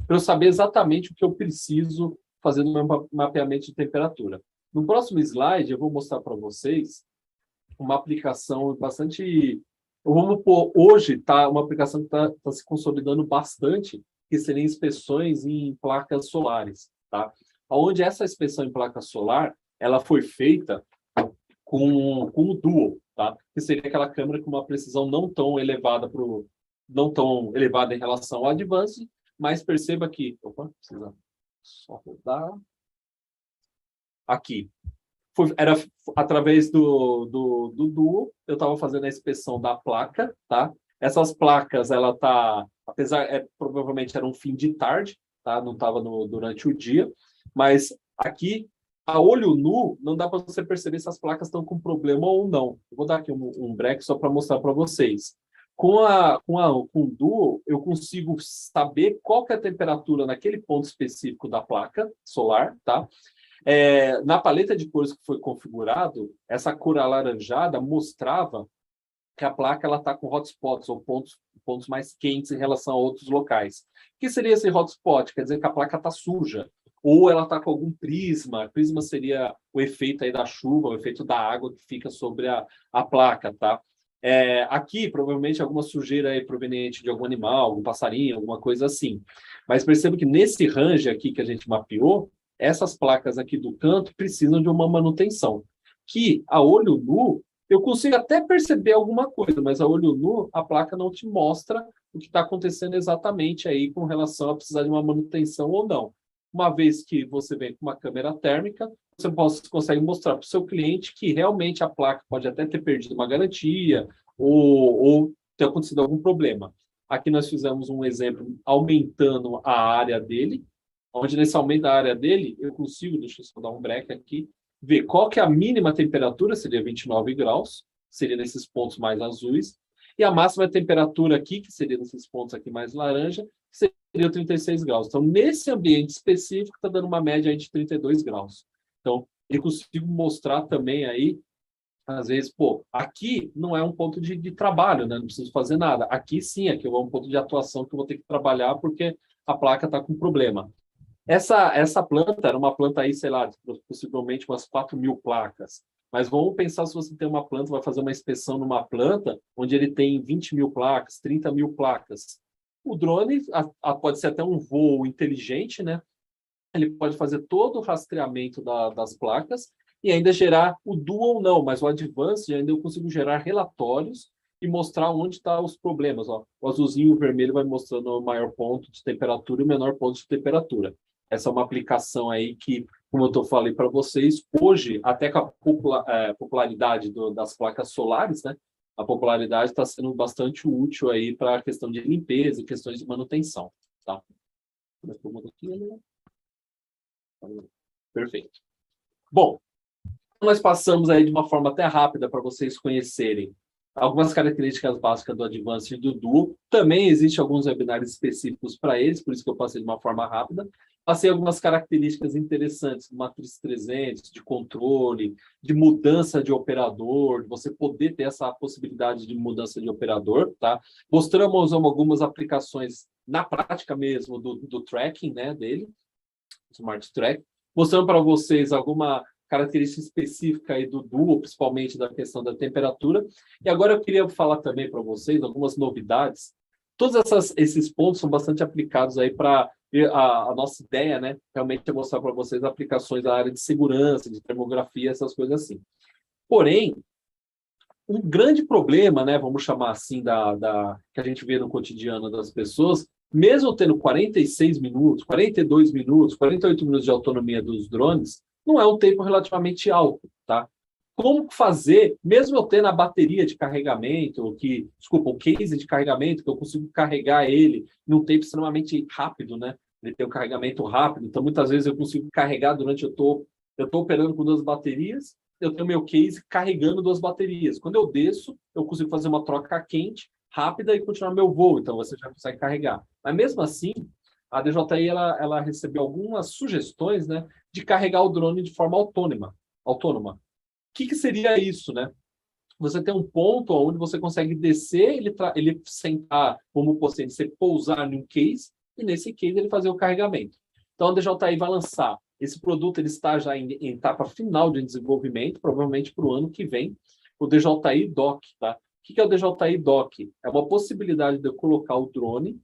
para eu saber exatamente o que eu preciso fazer no meu mapeamento de temperatura. No próximo slide, eu vou mostrar para vocês uma aplicação bastante... Vamos pôr, hoje, tá, uma aplicação que está se consolidando bastante, que seria inspeções em placas solares, tá? Onde essa inspeção em placa solar, ela foi feita com o Duo, tá? Que seria aquela câmera com uma precisão não tão elevada em relação ao Advance, mas perceba que... Opa, precisa só rodar. Aqui. Era através do Duo, eu estava fazendo a inspeção da placa, tá? Essas placas, ela tá, provavelmente era um fim de tarde, tá? Não estava durante o dia, mas aqui, a olho nu, não dá para você perceber se as placas estão com problema ou não. Eu vou dar aqui um break só para mostrar para vocês. Com o Duo, eu consigo saber qual que é a temperatura naquele ponto específico da placa solar, tá? Na paleta de cores que foi configurado, essa cor alaranjada mostrava que a placa está com hotspots, ou pontos mais quentes em relação a outros locais. O que seria esse hotspot? Quer dizer que a placa está suja, ou ela está com algum prisma. Prisma seria o efeito aí da chuva, o efeito da água que fica sobre a placa, tá? Aqui, provavelmente, alguma sujeira aí proveniente de algum animal, algum passarinho, alguma coisa assim. Mas perceba que nesse range aqui que a gente mapeou, essas placas aqui do canto precisam de uma manutenção, que a olho nu, eu consigo até perceber alguma coisa, mas a olho nu, a placa não te mostra o que está acontecendo exatamente aí com relação a precisar de uma manutenção ou não. Uma vez que você vem com uma câmera térmica, você consegue mostrar para o seu cliente que realmente a placa pode até ter perdido uma garantia ou ter acontecido algum problema. Aqui nós fizemos um exemplo aumentando a área dele, onde nesse aumento da área dele, eu consigo, deixa eu só dar um break aqui, ver qual que é a mínima temperatura, seria 29 graus, seria nesses pontos mais azuis, e a máxima temperatura aqui, que seria nesses pontos aqui mais laranja, seria 36 graus. Então, nesse ambiente específico, está dando uma média aí de 32 graus. Então, eu consigo mostrar também aí Às vezes, pô, aqui não é um ponto de trabalho, né? Não preciso fazer nada. Aqui sim, aqui é um ponto de atuação que eu vou ter que trabalhar porque a placa está com problema. Essa planta era uma planta aí, sei lá, possivelmente umas 4.000 placas. Mas vamos pensar se você tem uma planta, vai fazer uma inspeção numa planta onde ele tem 20.000 placas, 30.000 placas. O drone pode ser até um voo inteligente, né? Ele pode fazer todo o rastreamento das placas e ainda gerar o dual não, mas o advanced ainda eu consigo gerar relatórios e mostrar onde estão os problemas. Ó. O azulzinho e o vermelho vai mostrando o maior ponto de temperatura e o menor ponto de temperatura. Essa é uma aplicação aí que, como eu falei para vocês, hoje, até com a popularidade das placas solares, né? A popularidade está sendo bastante útil aí para a questão de limpeza e questões de manutenção. Tá? Perfeito. Bom, nós passamos aí de uma forma até rápida para vocês conhecerem algumas características básicas do Advanced e do Duo. Também existem alguns webinários específicos para eles, por isso que eu passei de uma forma rápida. Passei algumas características interessantes do Matriz 300, de controle, de mudança de operador, de você poder ter essa possibilidade de mudança de operador, tá? Mostramos algumas aplicações na prática mesmo do tracking, né, dele, Smart Track, mostrando para vocês alguma característica específica aí do Duo, principalmente da questão da temperatura. E agora eu queria falar também para vocês algumas novidades. Todos esses pontos são bastante aplicados aí para a nossa ideia, né? Realmente é mostrar para vocês aplicações da área de segurança, de termografia, essas coisas assim. Porém, um grande problema, né, vamos chamar assim, que a gente vê no cotidiano das pessoas, mesmo tendo 46 minutos, 42 minutos, 48 minutos de autonomia dos drones, não é um tempo relativamente alto, tá? Como fazer, mesmo eu tendo a bateria de carregamento, o case de carregamento, que eu consigo carregar ele num tempo extremamente rápido, né? Ele tem um carregamento rápido, então muitas vezes eu consigo carregar durante eu tô operando com 2 baterias, eu tenho meu case carregando 2 baterias. Quando eu desço, eu consigo fazer uma troca quente, rápida e continuar meu voo. Então, você já consegue carregar. Mas, mesmo assim, a DJI ela recebeu algumas sugestões, né, de carregar o drone de forma autônoma. O que seria isso, né? Você tem um ponto onde você consegue descer, ele sentar como você pousar num case, e nesse case ele fazer o carregamento. Então, a DJI vai lançar esse produto, ele está já em etapa final de desenvolvimento, provavelmente para o ano que vem, o DJI Dock. Tá? O que é o DJI Dock? É uma possibilidade de eu colocar o drone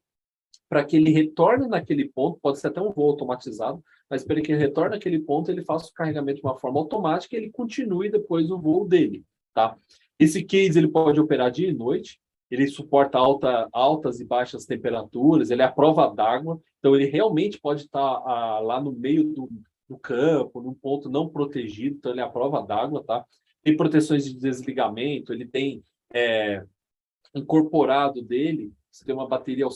para que ele retorne naquele ponto, pode ser até um voo automatizado, mas para que ele retorne naquele ponto, ele faça o carregamento de uma forma automática e ele continue depois o voo dele. Tá? Esse case ele pode operar dia e noite, ele suporta altas e baixas temperaturas, ele é à prova d'água, então ele realmente pode estar lá no meio do campo, num ponto não protegido, então ele é à prova d'água, tá? Tem proteções de desligamento, ele tem incorporado dele, você tem uma bateria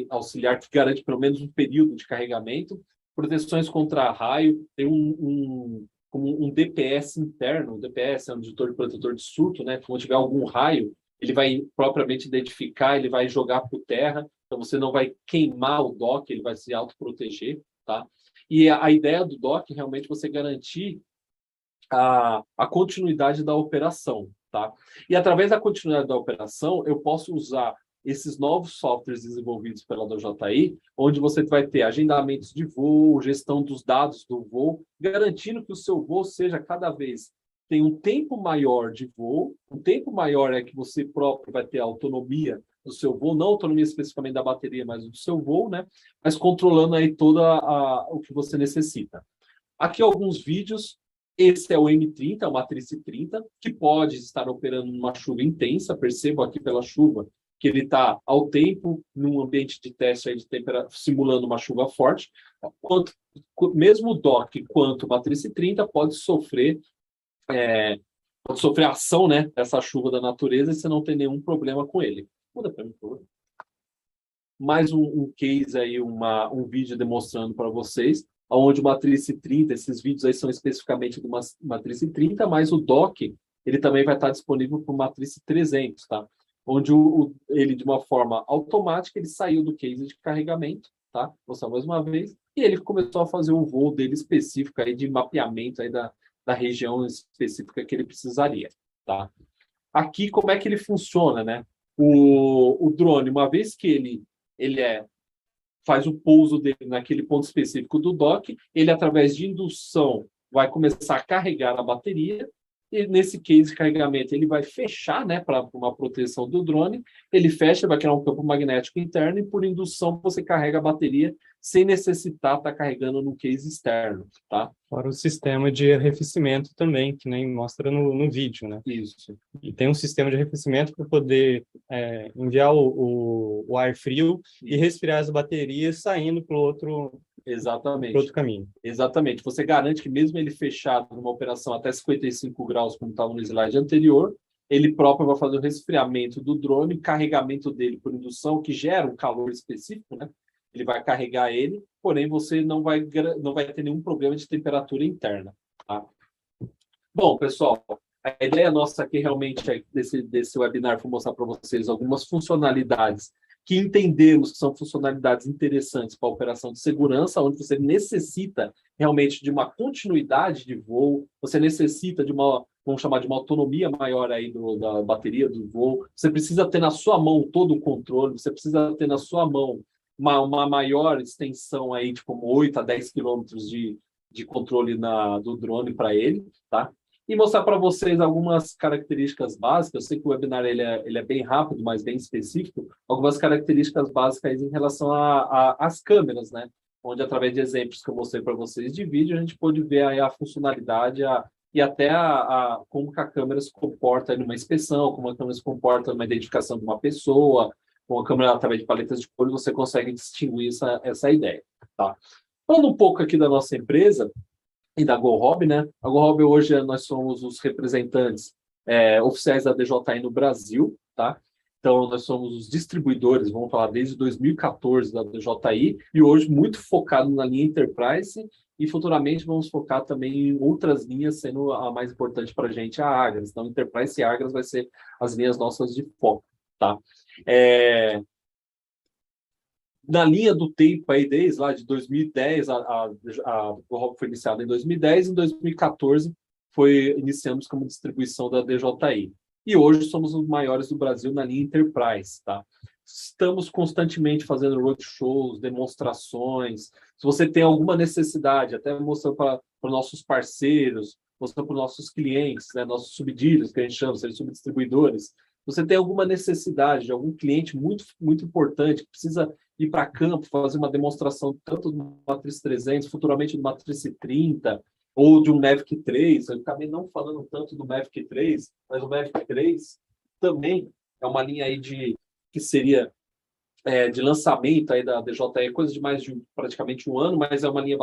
auxiliar que garante pelo menos um período de carregamento, proteções contra raio, tem um DPS interno, o DPS é um editor de protetor de surto, né? Quando tiver algum raio, ele vai propriamente identificar, ele vai jogar por terra, então você não vai queimar o dock, ele vai se autoproteger, tá? E a ideia do dock é realmente você garantir a continuidade da operação, tá? E através da continuidade da operação, eu posso usar esses novos softwares desenvolvidos pela DJI, onde você vai ter agendamentos de voo, gestão dos dados do voo, garantindo que o seu voo seja cada vez tem um tempo maior de voo, um tempo maior é que você próprio vai ter a autonomia do seu voo, não autonomia especificamente da bateria, mas do seu voo, né? Mas controlando aí o que você necessita. Aqui alguns vídeos. Esse é o M30, é o Matrice 30, que pode estar operando numa chuva intensa. Percebo aqui pela chuva que ele está ao tempo num ambiente de teste aí de simulando uma chuva forte. Mesmo o dock quanto o Matrice 30 pode sofrer a ação, né, dessa chuva da natureza e você não tem nenhum problema com ele. Muda para mim, por favor. Mais um case aí, um vídeo demonstrando para vocês onde o Matrice 30, esses vídeos aí são especificamente do Matrice 30, mas o dock, ele também vai estar disponível para o Matrice 300, tá? Onde ele, de uma forma automática, ele saiu do case de carregamento, tá? Vou mostrar mais uma vez, e ele começou a fazer o voo dele específico aí de mapeamento aí da região específica que ele precisaria. tá? Aqui, como é que ele funciona, né? O drone, uma vez que ele faz o pouso dele naquele ponto específico do dock, ele, através de indução, vai começar a carregar a bateria, e nesse case de carregamento, ele vai fechar, né, para uma proteção do drone, ele fecha, vai criar um campo magnético interno, e por indução você carrega a bateria sem necessitar estar carregando no case externo, tá? Fora o sistema de arrefecimento também, que nem mostra no vídeo, né? Isso. E tem um sistema de arrefecimento para poder enviar o ar frio e resfriar as baterias saindo para o outro Exatamente. caminho. Exatamente. Você garante que mesmo ele fechado numa operação até 55 graus, como estava no slide anterior, ele próprio vai fazer o resfriamento do drone, carregamento dele por indução, que gera um calor específico, né? Ele vai carregar ele, porém você não vai ter nenhum problema de temperatura interna, tá? Bom, pessoal, a ideia nossa aqui realmente desse webinar foi mostrar para vocês algumas funcionalidades que entendemos que são funcionalidades interessantes para a operação de segurança, onde você necessita realmente de uma continuidade de voo, você necessita de vamos chamar de uma autonomia maior aí da bateria do voo, você precisa ter na sua mão todo o controle, você precisa ter na sua mão uma maior extensão aí, de como 8 a 10 quilômetros de controle do drone para ele, tá? E mostrar para vocês algumas características básicas. Eu sei que o webinar ele é bem rápido, mas bem específico. Algumas características básicas em relação às câmeras, né? Onde, através de exemplos que eu mostrei para vocês de vídeo, a gente pode ver aí a funcionalidade e até como que a câmera se comporta numa inspeção, como a câmera se comporta numa identificação de uma pessoa. Com a câmera, através de paletas de cores, você consegue distinguir essa ideia, tá? Falando um pouco aqui da nossa empresa, e da GoHob, né? A GoHob hoje nós somos os representantes oficiais da DJI no Brasil, tá? Então nós somos os distribuidores, vamos falar desde 2014 da DJI e hoje muito focado na linha Enterprise e futuramente vamos focar também em outras linhas, sendo a mais importante para a gente a Agras. Então Enterprise e Agras vai ser as linhas nossas de foco, tá? Na linha do tempo aí, desde lá de 2010, a GoHob foi iniciada em 2010, em 2014 iniciamos como distribuição da DJI. E hoje somos os maiores do Brasil na linha Enterprise, tá? Estamos constantemente fazendo roadshows, demonstrações. Se você tem alguma necessidade, até mostrando para nossos parceiros, mostrando para os nossos clientes, né, nossos subdealers, que a gente chama, seja subdistribuidores, você tem alguma necessidade de algum cliente muito, muito importante que precisa ir para campo, fazer uma demonstração tanto do Matrix 300, futuramente do Matrix 30, ou de um Mavic 3. Eu acabei não falando tanto do Mavic 3, mas o Mavic 3 também é uma linha aí que seria de lançamento aí da DJI, coisa de mais de praticamente um ano, mas é uma linha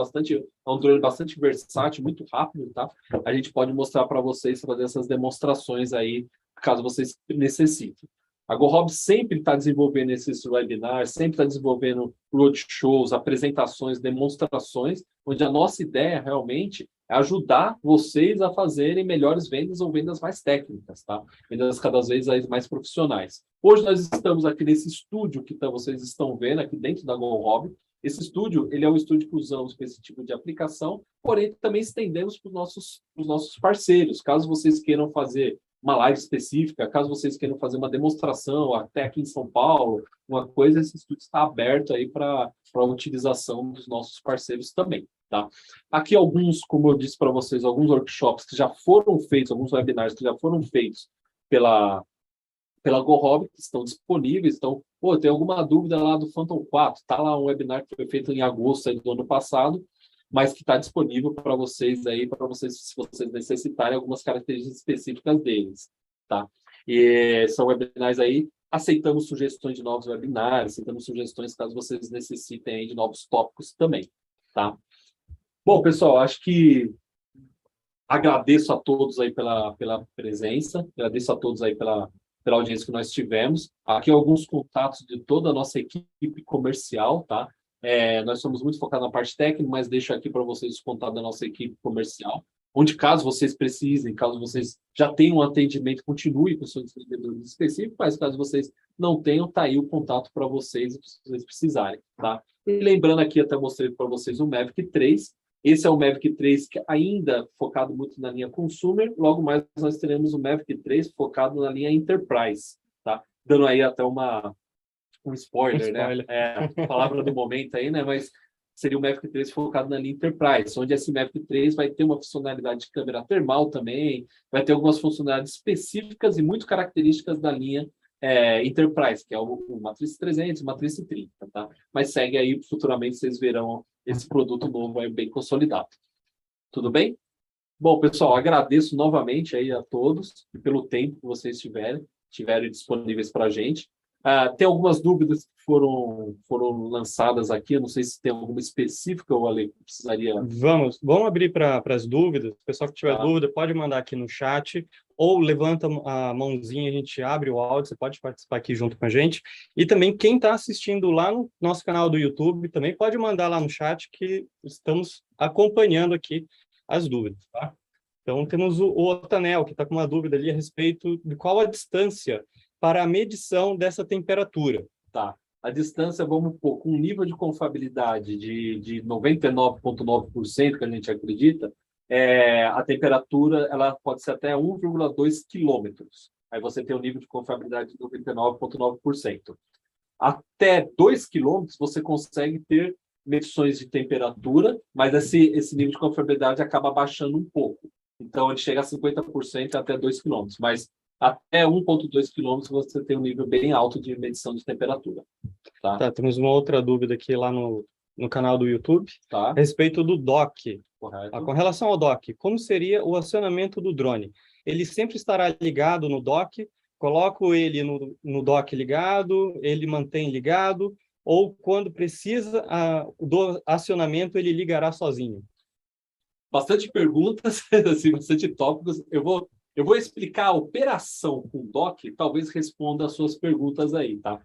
um drone bastante versátil, muito rápido, tá? A gente pode mostrar para vocês, fazer essas demonstrações aí, caso vocês necessitem. A GoHob sempre está desenvolvendo esses webinars, sempre está desenvolvendo roadshows, apresentações, demonstrações, onde a nossa ideia realmente é ajudar vocês a fazerem melhores vendas ou vendas mais técnicas, tá? Vendas cada vez mais profissionais. Hoje nós estamos aqui nesse estúdio que vocês estão vendo aqui dentro da GoHob. Esse estúdio, ele é um estúdio que usamos para esse tipo de aplicação, porém também estendemos para os nossos parceiros. Caso vocês queiram fazer uma live específica, caso vocês queiram fazer uma demonstração até aqui em São Paulo, uma coisa, esse estúdio está aberto aí para a utilização dos nossos parceiros também, tá? Aqui alguns, como eu disse para vocês, alguns workshops que já foram feitos, alguns webinars que já foram feitos pela GoHob, que estão disponíveis. Então, tem alguma dúvida lá do Phantom 4? Está lá um webinar que foi feito em agosto aí do ano passado, mas que está disponível para vocês aí, se vocês necessitarem algumas características específicas deles, tá? E são webinars aí, aceitamos sugestões de novos webinars, aceitamos sugestões caso vocês necessitem aí de novos tópicos também, tá? Bom, pessoal, acho que agradeço a todos aí pela presença, agradeço a todos aí pela audiência que nós tivemos. Aqui alguns contatos de toda a nossa equipe comercial, tá? Nós somos muito focados na parte técnica, mas deixo aqui para vocês o contato da nossa equipe comercial, onde caso vocês precisem, caso vocês já tenham um atendimento, continue com seus vendedores específicos, mas caso vocês não tenham, tá aí o contato para vocês, se vocês precisarem, tá? E lembrando aqui, até mostrei para vocês o Mavic 3, Esse é o Mavic 3 que ainda focado muito na linha Consumer. Logo mais nós teremos o Mavic 3 focado na linha Enterprise, tá? Dando aí até um spoiler, né? A palavra do momento aí, né? Mas seria o Mavic 3 focado na linha Enterprise, onde esse Mavic 3 vai ter uma funcionalidade de câmera termal também, vai ter algumas funcionalidades específicas e muito características da linha Enterprise, que é o Matriz 300, Matriz 30, tá? Mas segue aí, futuramente vocês verão esse produto novo aí bem consolidado. Tudo bem? Bom, pessoal, agradeço novamente aí a todos pelo tempo que vocês tiveram disponíveis para a gente. Tem algumas dúvidas que foram lançadas aqui, eu não sei se tem alguma específica, ou Ale, que precisaria... Vamos abrir para as dúvidas. O pessoal que tiver dúvida pode mandar aqui no chat, ou levanta a mãozinha, a gente abre o áudio, você pode participar aqui junto com a gente. E também quem está assistindo lá no nosso canal do YouTube, também pode mandar lá no chat, que estamos acompanhando aqui as dúvidas, tá? Então, temos o Otanel, que está com uma dúvida ali a respeito de qual a distância para a medição dessa temperatura. Tá. A distância, vamos pôr, com um nível de confiabilidade de 99,9%, que a gente acredita, a temperatura ela pode ser até 1,2 quilômetros. Aí você tem um nível de confiabilidade de 99,9%. Até 2 quilômetros você consegue ter medições de temperatura, mas esse nível de confiabilidade acaba baixando um pouco. Então, ele chega a 50% até 2 quilômetros, mas até 1,2 quilômetros você tem um nível bem alto de medição de temperatura. Tá, temos uma outra dúvida aqui lá no canal do YouTube, a respeito do dock. Correto. Com relação ao dock, como seria o acionamento do drone? Ele sempre estará ligado no dock? Coloco ele no dock ligado, ele mantém ligado, ou quando precisa do acionamento, ele ligará sozinho? Bastante perguntas, assim, bastante tópicos. Eu vou explicar a operação com o dock, talvez responda as suas perguntas aí, tá?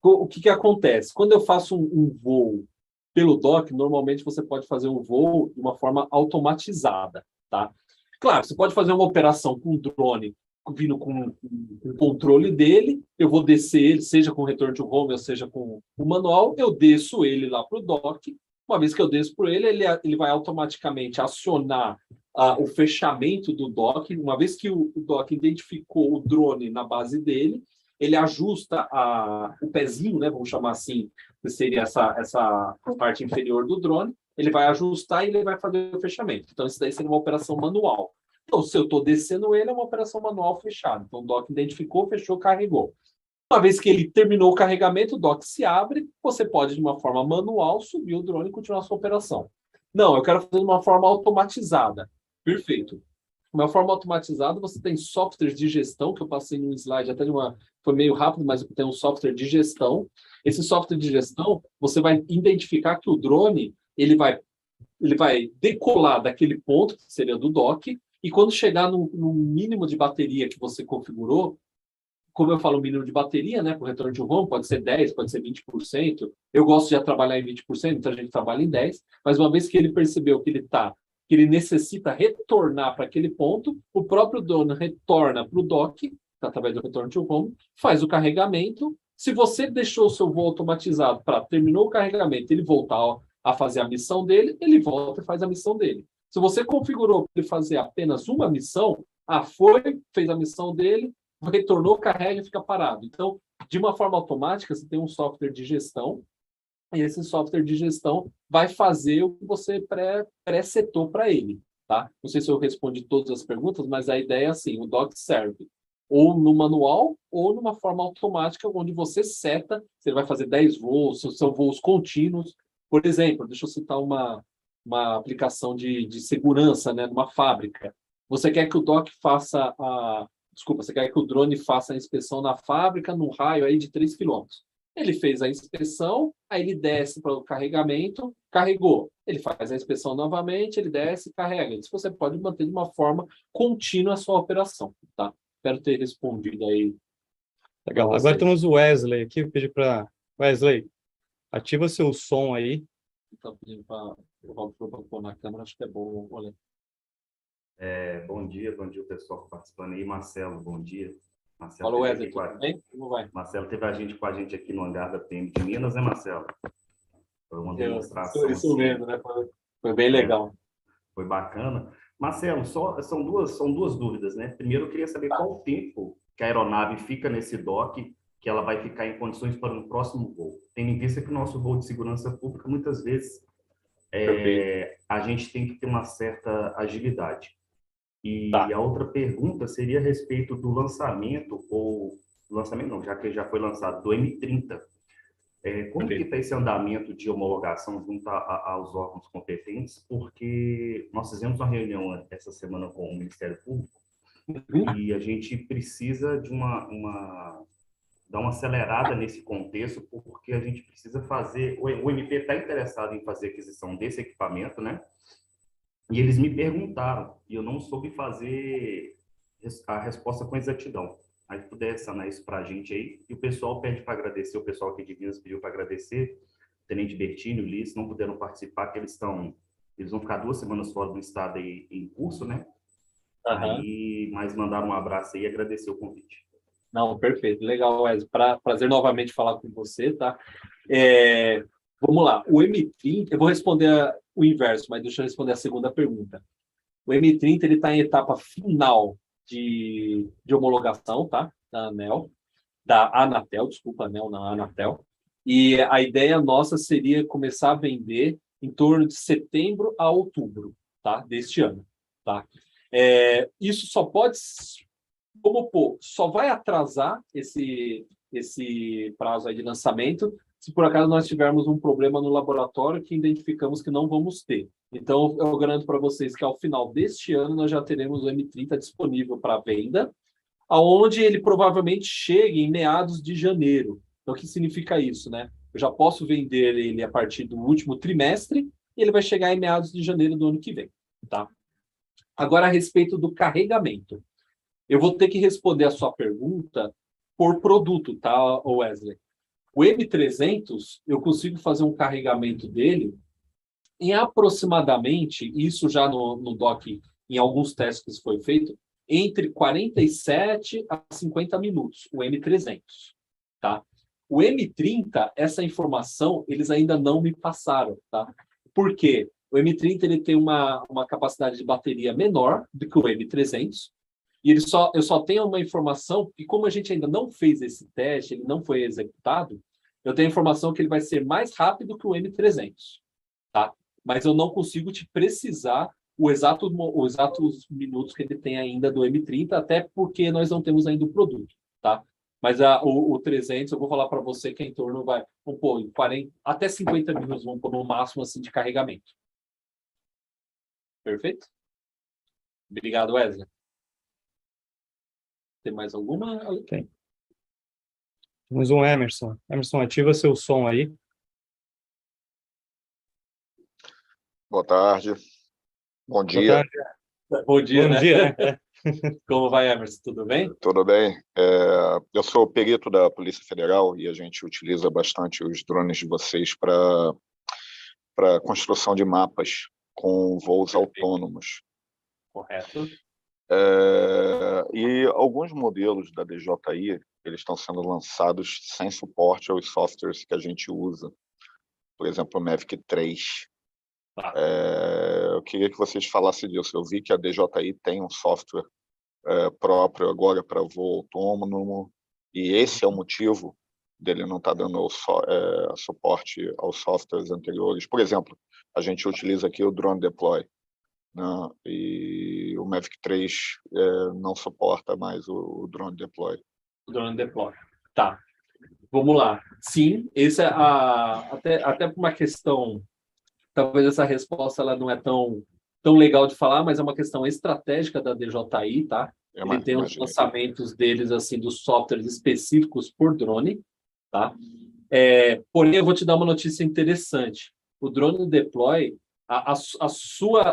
O que acontece? Quando eu faço um voo pelo dock, normalmente você pode fazer um voo de uma forma automatizada, tá? Claro, você pode fazer uma operação com o drone vindo com o controle dele, eu vou descer ele, seja com return to home, ou seja com o manual, eu desço ele lá para o dock. Uma vez que eu desço por ele vai automaticamente acionar o fechamento do dock. Uma vez que o dock identificou o drone na base dele, ele ajusta o pezinho, né, vamos chamar assim, que seria essa parte inferior do drone, ele vai ajustar e ele vai fazer o fechamento. Então, isso daí seria uma operação manual. Então, se eu estou descendo ele, é uma operação manual fechada. Então, o dock identificou, fechou, carregou. Uma vez que ele terminou o carregamento, o dock se abre, você pode, de uma forma manual, subir o drone e continuar a sua operação. Não, eu quero fazer de uma forma automatizada. Perfeito. De uma forma automatizada, você tem softwares de gestão, que eu passei num slide, foi meio rápido, mas tem um software de gestão. Esse software de gestão, você vai identificar que o drone ele vai decolar daquele ponto, que seria do dock, e quando chegar no mínimo de bateria que você configurou, como eu falo, o mínimo de bateria, né, para o retorno de home, pode ser 10%, pode ser 20%. Eu gosto de trabalhar em 20%, então a gente trabalha em 10%, mas uma vez que ele percebeu que ele necessita retornar para aquele ponto, o próprio dono retorna para o dock, através do retorno to home, faz o carregamento. Se você deixou o seu voo automatizado para terminou o carregamento, ele voltar a fazer a missão dele, ele volta e faz a missão dele. Se você configurou para ele fazer apenas uma missão, fez a missão dele, retornou, carrega e fica parado. Então, de uma forma automática, você tem um software de gestão, e esse software de gestão vai fazer o que você pré-setou para ele, tá? Não sei se eu respondi todas as perguntas, mas a ideia é assim, o dock serve ou no manual ou numa forma automática, onde você seta, você vai fazer 10 voos, são voos contínuos. Por exemplo, deixa eu citar uma aplicação de segurança, né, numa fábrica. Você quer que o dock faça você quer que o drone faça a inspeção na fábrica num raio aí de 3 quilômetros. Ele fez a inspeção, aí ele desce para o carregamento, carregou. Ele faz a inspeção novamente, ele desce e carrega. Isso você pode manter de uma forma contínua a sua operação, tá? Espero ter respondido aí. Legal. Agora temos o Wesley aqui. Eu pedi para Wesley, ativa seu som aí. Estou pedindo para o pôr na câmera, acho que é bom. Olha. Bom dia o pessoal participando aí. Marcelo, bom dia. Marcelo, falou, Wesley, tudo bem? Como vai? Marcelo teve com a gente aqui no hangar da PM de Minas, né, Marcelo? Foi uma demonstração. Isso mesmo, né? Foi bem É, legal. foi bacana. Marcelo, são duas dúvidas, né? Primeiro, eu queria saber qual o tempo que a aeronave fica nesse dock, que ela vai ficar em condições para um próximo voo. Tendo em vista que o nosso voo de segurança pública, muitas vezes, Perfeito. a gente tem que ter uma certa agilidade. E Tá. a outra pergunta seria a respeito do lançamento, ou lançamento não, já que já foi lançado, do M30. Como que Perfeito. está esse andamento de homologação junto aos órgãos competentes? Porque nós fizemos uma reunião essa semana com o Ministério Público Uhum. e a gente precisa de dar uma acelerada nesse contexto, porque a gente precisa fazer, o MP está interessado em fazer aquisição desse equipamento, né? E eles me perguntaram, e eu não soube fazer a resposta com exatidão. Aí puder sanar isso para a gente aí. E o pessoal pede para agradecer, o pessoal aqui de Minas pediu para agradecer, o Tenente Bertini, o Ulisses, não puderam participar, que eles vão ficar 2 semanas fora do estado aí, em curso, né? Aham. Aí, mas mandaram um abraço aí e agradecer o convite. Não, perfeito. Legal, Wesley. Prazer novamente falar com você, tá? É, vamos lá. O M30, eu vou responder o inverso, mas deixa eu responder a segunda pergunta. O M30 ele está em etapa final de homologação, tá? Da ANEL, da Anatel, desculpa, ANEL, na Anatel. E a ideia nossa seria começar a vender em torno de setembro a outubro, tá? Deste ano, tá? Isso só pode, como pô, só vai atrasar esse prazo aí de lançamento se por acaso nós tivermos um problema no laboratório que identificamos que não vamos ter. Então, eu garanto para vocês que ao final deste ano nós já teremos o M30 disponível para venda, aonde ele provavelmente chegue em meados de janeiro. Então, o que significa isso, né? Eu já posso vender ele a partir do último trimestre e ele vai chegar em meados de janeiro do ano que vem, tá? Agora, a respeito do carregamento. Eu vou ter que responder a sua pergunta por produto, tá, Wesley? O M300, eu consigo fazer um carregamento dele em aproximadamente, isso já no dock, em alguns testes que foi feito, entre 47 a 50 minutos, o M300, tá? O M30, essa informação, eles ainda não me passaram, tá? Por quê? O M30 ele tem uma capacidade de bateria menor do que o M300, e eu só tenho uma informação, e como a gente ainda não fez esse teste, ele não foi executado, eu tenho a informação que ele vai ser mais rápido que o M300, tá? Mas eu não consigo te precisar os exatos minutos que ele tem ainda do M30, até porque nós não temos ainda o produto, tá? Mas o 300, eu vou falar para você que é em torno, vamos pôr, em 40, até 50 minutos, vamos pôr no máximo assim, de carregamento. Perfeito? Obrigado, Wesley. Tem mais alguma? Tem. Temos um Emerson. Emerson, ativa seu som aí. Boa tarde. Bom Boa dia. tarde. Bom dia, Bom né? dia. Como vai, Emerson? Tudo bem? Tudo bem? Eu sou perito da Polícia Federal e a gente utiliza bastante os drones de vocês para construção de mapas com voos autônomos. Correto. E alguns modelos da DJI, eles estão sendo lançados sem suporte aos softwares que a gente usa. Por exemplo, o Mavic 3. Tá. Eu queria que vocês falassem disso. Eu vi que a DJI tem um software próprio agora para voo autônomo, e esse é o motivo dele não estar dando suporte aos softwares anteriores. Por exemplo, a gente utiliza aqui o Drone Deploy, né? E o Mavic 3 não suporta mais o Drone Deploy. O drone deploy. Tá. Vamos lá. Sim, esse é até por uma questão, talvez essa resposta ela não é tão legal de falar, mas é uma questão estratégica da DJI, tá? Ele tem os Imaginei. lançamentos deles, assim, dos softwares específicos por drone, tá? Porém, eu vou te dar uma notícia interessante. O drone deploy,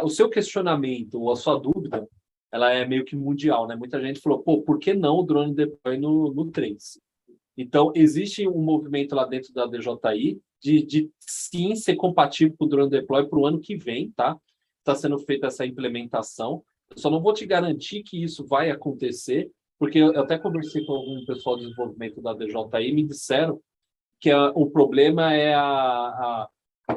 o seu questionamento ou a sua dúvida, ela é meio que mundial, né? Muita gente falou, pô, por que não o drone deploy no 3? Então, existe um movimento lá dentro da DJI de sim ser compatível com o drone deploy para o ano que vem, tá? Está sendo feita essa implementação. Eu só não vou te garantir que isso vai acontecer, porque eu até conversei com algum pessoal de desenvolvimento da DJI e me disseram que o problema é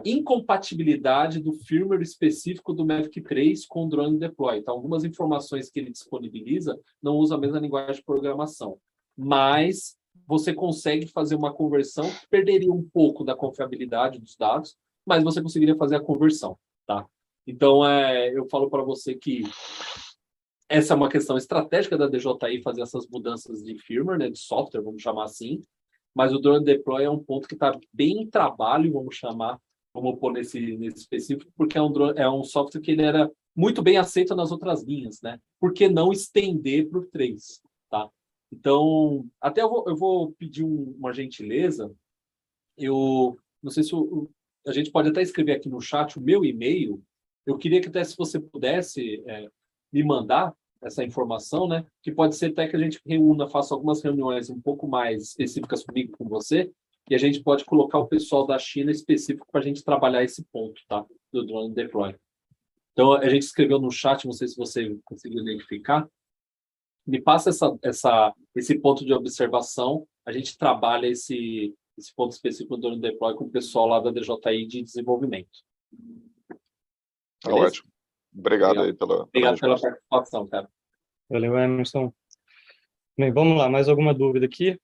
incompatibilidade do firmware específico do Mavic 3 com o drone deploy. Então, algumas informações que ele disponibiliza não usam a mesma linguagem de programação, mas você consegue fazer uma conversão que perderia um pouco da confiabilidade dos dados, mas você conseguiria fazer a conversão, tá? Então, eu falo para você que essa é uma questão estratégica da DJI fazer essas mudanças de firmware, né, de software, vamos chamar assim, mas o drone deploy é um ponto que está bem em trabalho, vamos pôr nesse específico, porque é um software que ele era muito bem aceito nas outras linhas, né? Por que não estender para o 3, tá? Então, até eu vou pedir uma gentileza, eu não sei se a gente pode até escrever aqui no chat o meu e-mail, eu queria que até se você pudesse me mandar essa informação, né? Que pode ser até que a gente faça algumas reuniões um pouco mais específicas comigo, com você, e a gente pode colocar o pessoal da China específico para a gente trabalhar esse ponto, tá? Do drone deploy. Então, a gente escreveu no chat, não sei se você conseguiu identificar, me passa esse ponto de observação, a gente trabalha esse ponto específico do drone deploy com o pessoal lá da DJI de desenvolvimento. Tá ótimo. Obrigado aí Obrigado pela participação, cara. Valeu, Emerson. Bem, vamos lá, mais alguma dúvida aqui?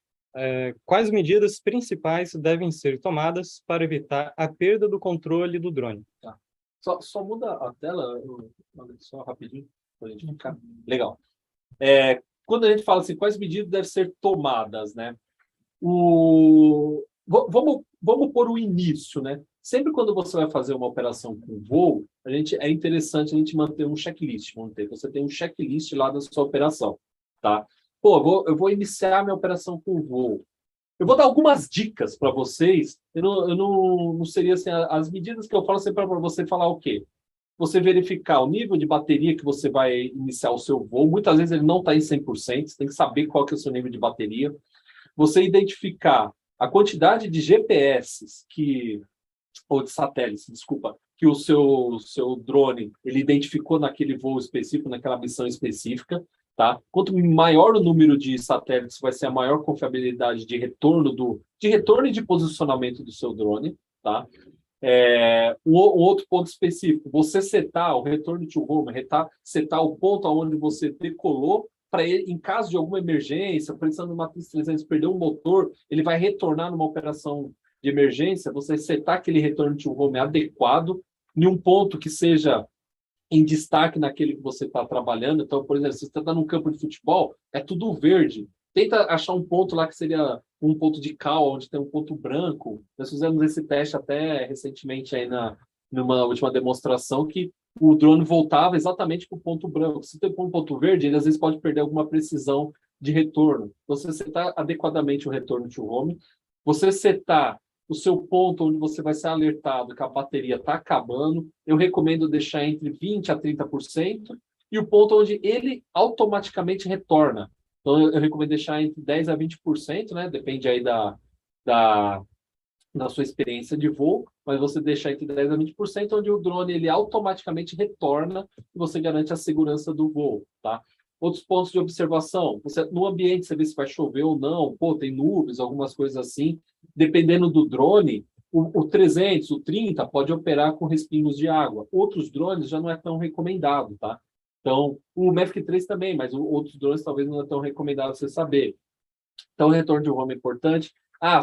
Quais medidas principais devem ser tomadas para evitar a perda do controle do drone? Tá. Só muda a tela, só rapidinho, para a gente ficar. Legal. Quando a gente fala assim, quais medidas devem ser tomadas, né? Vamos pôr o início, né? Sempre quando você vai fazer uma operação com voo, é interessante a gente manter um checklist. Você tem um checklist lá da sua operação, tá? Pô, eu vou iniciar minha operação com voo. Eu vou dar algumas dicas para vocês. Eu não seria assim, as medidas que eu falo sempre para você falar o quê? Você verificar o nível de bateria que você vai iniciar o seu voo. Muitas vezes ele não está em 100%, você tem que saber qual que é o seu nível de bateria. Você identificar a quantidade de GPS ou de satélites, desculpa, que o seu drone ele identificou naquele voo específico, naquela missão específica, tá? Quanto maior o número de satélites, vai ser a maior confiabilidade de retorno e de posicionamento do seu drone, tá? Um outro ponto específico, você setar o retorno to home, setar o ponto onde você decolou, para ele, em caso de alguma emergência, precisando de uma Matriz 300, perder um motor, ele vai retornar numa operação de emergência, você setar aquele retorno to home adequado, em um ponto que seja em destaque naquele que você está trabalhando. Então, por exemplo, se você está num campo de futebol, é tudo verde. Tenta achar um ponto lá que seria um ponto de cal, onde tem um ponto branco. Nós fizemos esse teste até recentemente aí numa última demonstração, que o drone voltava exatamente para o ponto branco. Se tem um ponto verde, ele às vezes pode perder alguma precisão de retorno. Então, você setar adequadamente o retorno to home, você setar o seu ponto onde você vai ser alertado que a bateria está acabando, eu recomendo deixar entre 20% a 30%, e o ponto onde ele automaticamente retorna. Então, eu recomendo deixar entre 10% a 20%, né? Depende aí da sua experiência de voo, mas você deixar entre 10% a 20%, onde o drone ele automaticamente retorna e você garante a segurança do voo, tá? Outros pontos de observação, no ambiente você vê se vai chover ou não, tem nuvens, algumas coisas assim. Dependendo do drone, o 300, o 30 pode operar com respingos de água. Outros drones já não é tão recomendado, tá? Então, o Mavic 3 também, mas outros drones talvez não é tão recomendado você saber. Então, o retorno de home é importante.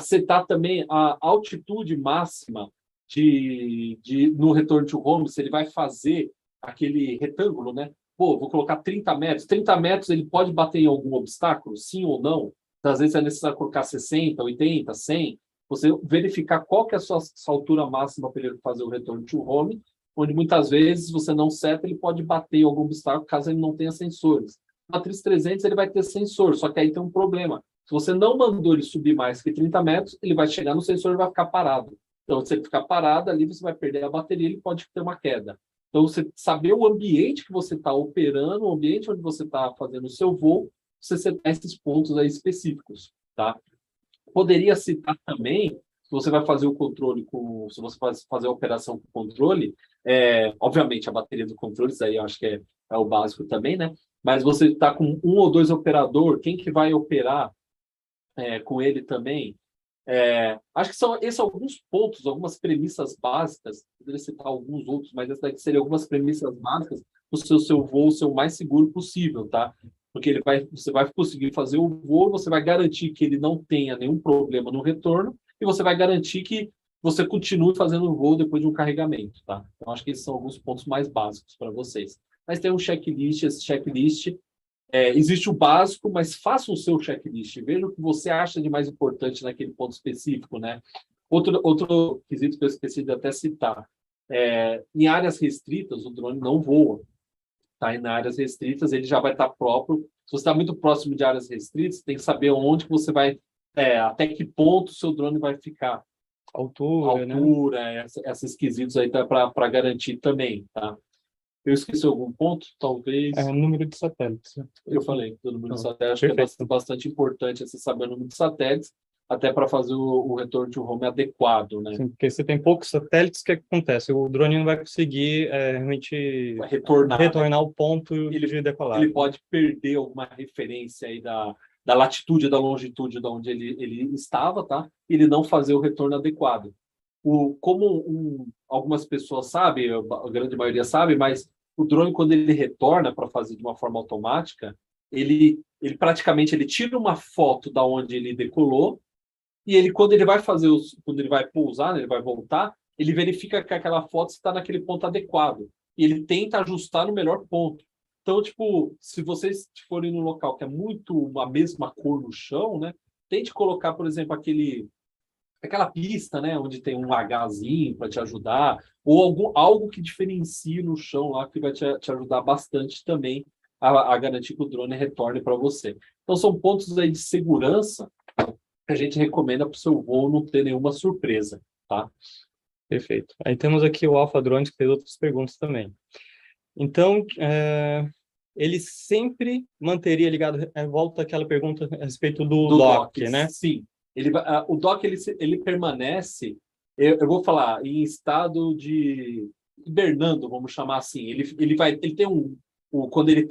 Setar também a altitude máxima no retorno to home, se ele vai fazer aquele retângulo, né? Vou colocar 30 metros. 30 metros ele pode bater em algum obstáculo? Sim ou não? Então, às vezes é necessário colocar 60, 80, 100. Você verificar qual que é a sua altura máxima para ele fazer o retorno to home, onde muitas vezes você não seta, ele pode bater em algum obstáculo caso ele não tenha sensores. Na Matriz 300 ele vai ter sensor, só que aí tem um problema. Se você não mandou ele subir mais que 30 metros, ele vai chegar no sensor e vai ficar parado. Então, se ele ficar parado ali, você vai perder a bateria, ele pode ter uma queda. Então, você saber o ambiente que você está operando, o ambiente onde você está fazendo o seu voo, você setar esses pontos aí específicos, tá? Poderia citar também, se você vai fazer o controle se você vai fazer a operação com controle, obviamente a bateria do controle, isso aí eu acho que é o básico também, né? Mas você está com um ou dois operador, quem que vai operar com ele também? Acho que esses são alguns pontos, algumas premissas básicas. Poderia citar alguns outros, mas essas daqui seriam algumas premissas básicas para o seu voo ser o mais seguro possível, tá? Porque você vai conseguir fazer o voo, você vai garantir que ele não tenha nenhum problema no retorno e você vai garantir que você continue fazendo o voo depois de um carregamento, tá? Então, acho que esses são alguns pontos mais básicos para vocês. Mas tem um checklist, esse checklist existe o básico, mas faça o seu checklist. Veja o que você acha de mais importante naquele ponto específico, né? Outro quesito que eu esqueci de até citar. Em áreas restritas, o drone não voa. Tá? E em áreas restritas, ele já vai estar próprio. Se você está muito próximo de áreas restritas, tem que saber onde que você vai, até que ponto o seu drone vai ficar. Altura, né? Esses quesitos aí para garantir também, tá? Eu esqueci algum ponto, talvez. Número de satélites. Eu falei do número de satélites. Acho que é bastante importante você saber o número de satélites, até para fazer o retorno de home adequado, né? Sim, porque se tem poucos satélites, o que acontece? O drone não vai conseguir realmente retornar o ponto de decolagem. Ele pode perder alguma referência aí da latitude e da longitude de onde ele estava, tá? E ele não fazer o retorno adequado. Algumas pessoas sabem, a grande maioria sabe, mas o drone, quando ele retorna para fazer de uma forma automática, ele praticamente tira uma foto da onde ele decolou e quando ele vai pousar, né, ele vai voltar, ele verifica que aquela foto está naquele ponto adequado e ele tenta ajustar no melhor ponto. Então, tipo, se vocês forem num local que é muito a mesma cor no chão, né, tente colocar, por exemplo, aquela pista, né, onde tem um Hzinho para te ajudar, ou algo que diferencie no chão lá, que vai te ajudar bastante também a garantir que o drone retorne para você. Então, são pontos aí de segurança que a gente recomenda para o seu voo não ter nenhuma surpresa, tá? Perfeito. Aí temos aqui o Alpha Drones, que fez outras perguntas também. Então, ele sempre manteria ligado, volta àquela pergunta a respeito do dock, né? Sim. O dock ele permanece, eu vou falar, em estado de hibernando, vamos chamar assim. Ele tem quando ele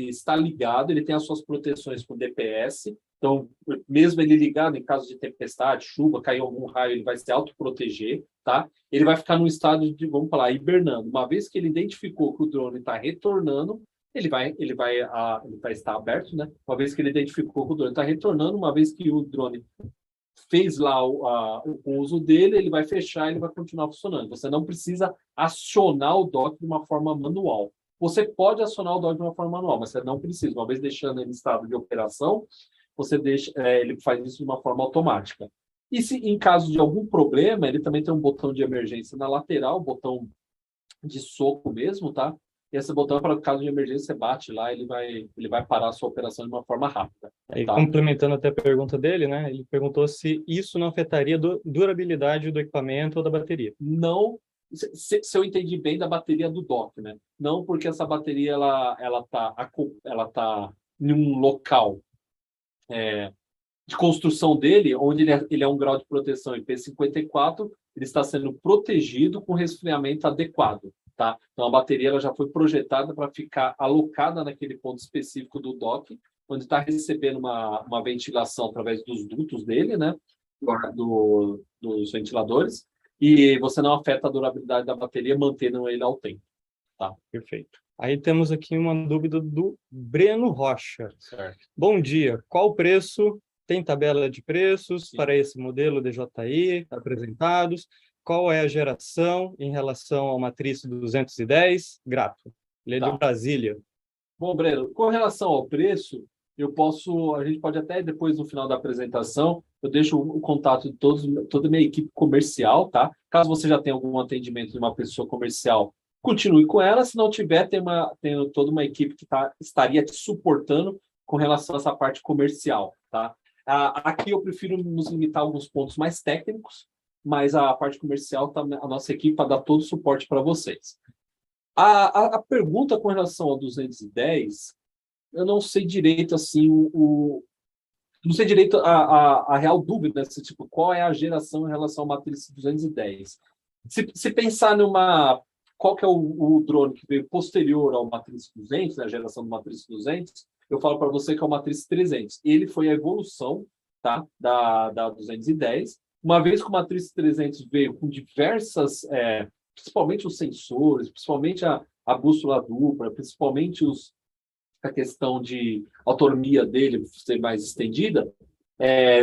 está ligado, ele tem as suas proteções com DPS. Então, mesmo ele ligado, em caso de tempestade, chuva, cair algum raio, ele vai se autoproteger, tá? Ele vai ficar num estado de, vamos falar, hibernando. Uma vez que ele identificou que o drone está retornando, ele vai estar aberto, né? Uma vez que ele identificou que o drone está retornando, uma vez que o drone fez lá o uso dele, ele vai fechar e ele vai continuar funcionando. Você não precisa acionar o dock de uma forma manual. Você pode acionar o dock de uma forma manual, mas você não precisa. Uma vez deixando ele em estado de operação, ele faz isso de uma forma automática. E se em caso de algum problema, ele também tem um botão de emergência na lateral, botão de soco mesmo, tá? E esse botão, para caso de emergência, você bate lá, ele vai parar a sua operação de uma forma rápida. Aí, tá? complementando até a pergunta dele, né? Ele perguntou se isso não afetaria a durabilidade do equipamento ou da bateria. Não, se eu entendi bem da bateria do dock, né? Não, porque essa bateria ela tá em um local de construção dele, onde ele é um grau de proteção IP54, ele está sendo protegido com resfriamento adequado. Tá? Então, a bateria ela já foi projetada para ficar alocada naquele ponto específico do dock, onde está recebendo uma ventilação através dos dutos dele, né? Dos ventiladores, e você não afeta a durabilidade da bateria, mantendo ele ao tempo. Tá? Perfeito. Aí temos aqui uma dúvida do Breno Rocha. Certo. Bom dia. Qual o preço? Tem tabela de preços para esse modelo DJI apresentados? Qual é a geração em relação ao Matriz 210? Grato. Ele é de Brasília. Bom, Breno, com relação ao preço, a gente pode até depois, no final da apresentação, eu deixo o contato de toda a minha equipe comercial, tá? Caso você já tenha algum atendimento de uma pessoa comercial, continue com ela. Se não tiver, tem toda uma equipe que estaria te suportando com relação a essa parte comercial, tá? Aqui eu prefiro nos limitar a alguns pontos mais técnicos, mas a parte comercial, a nossa equipe para dar todo o suporte para vocês. A pergunta com relação ao 210, eu não sei direito assim não sei direito a real dúvida desse tipo, qual é a geração em relação ao Matriz 210. Se pensar qual que é o drone que veio posterior ao Matriz 200, a geração do Matriz 200, eu falo para você que é o Matriz 300. Ele foi a evolução tá? Da 210. Uma vez que o Matriz 300 veio com diversas, principalmente os sensores, principalmente a bússola dupla, principalmente a questão de autonomia dele ser mais estendida,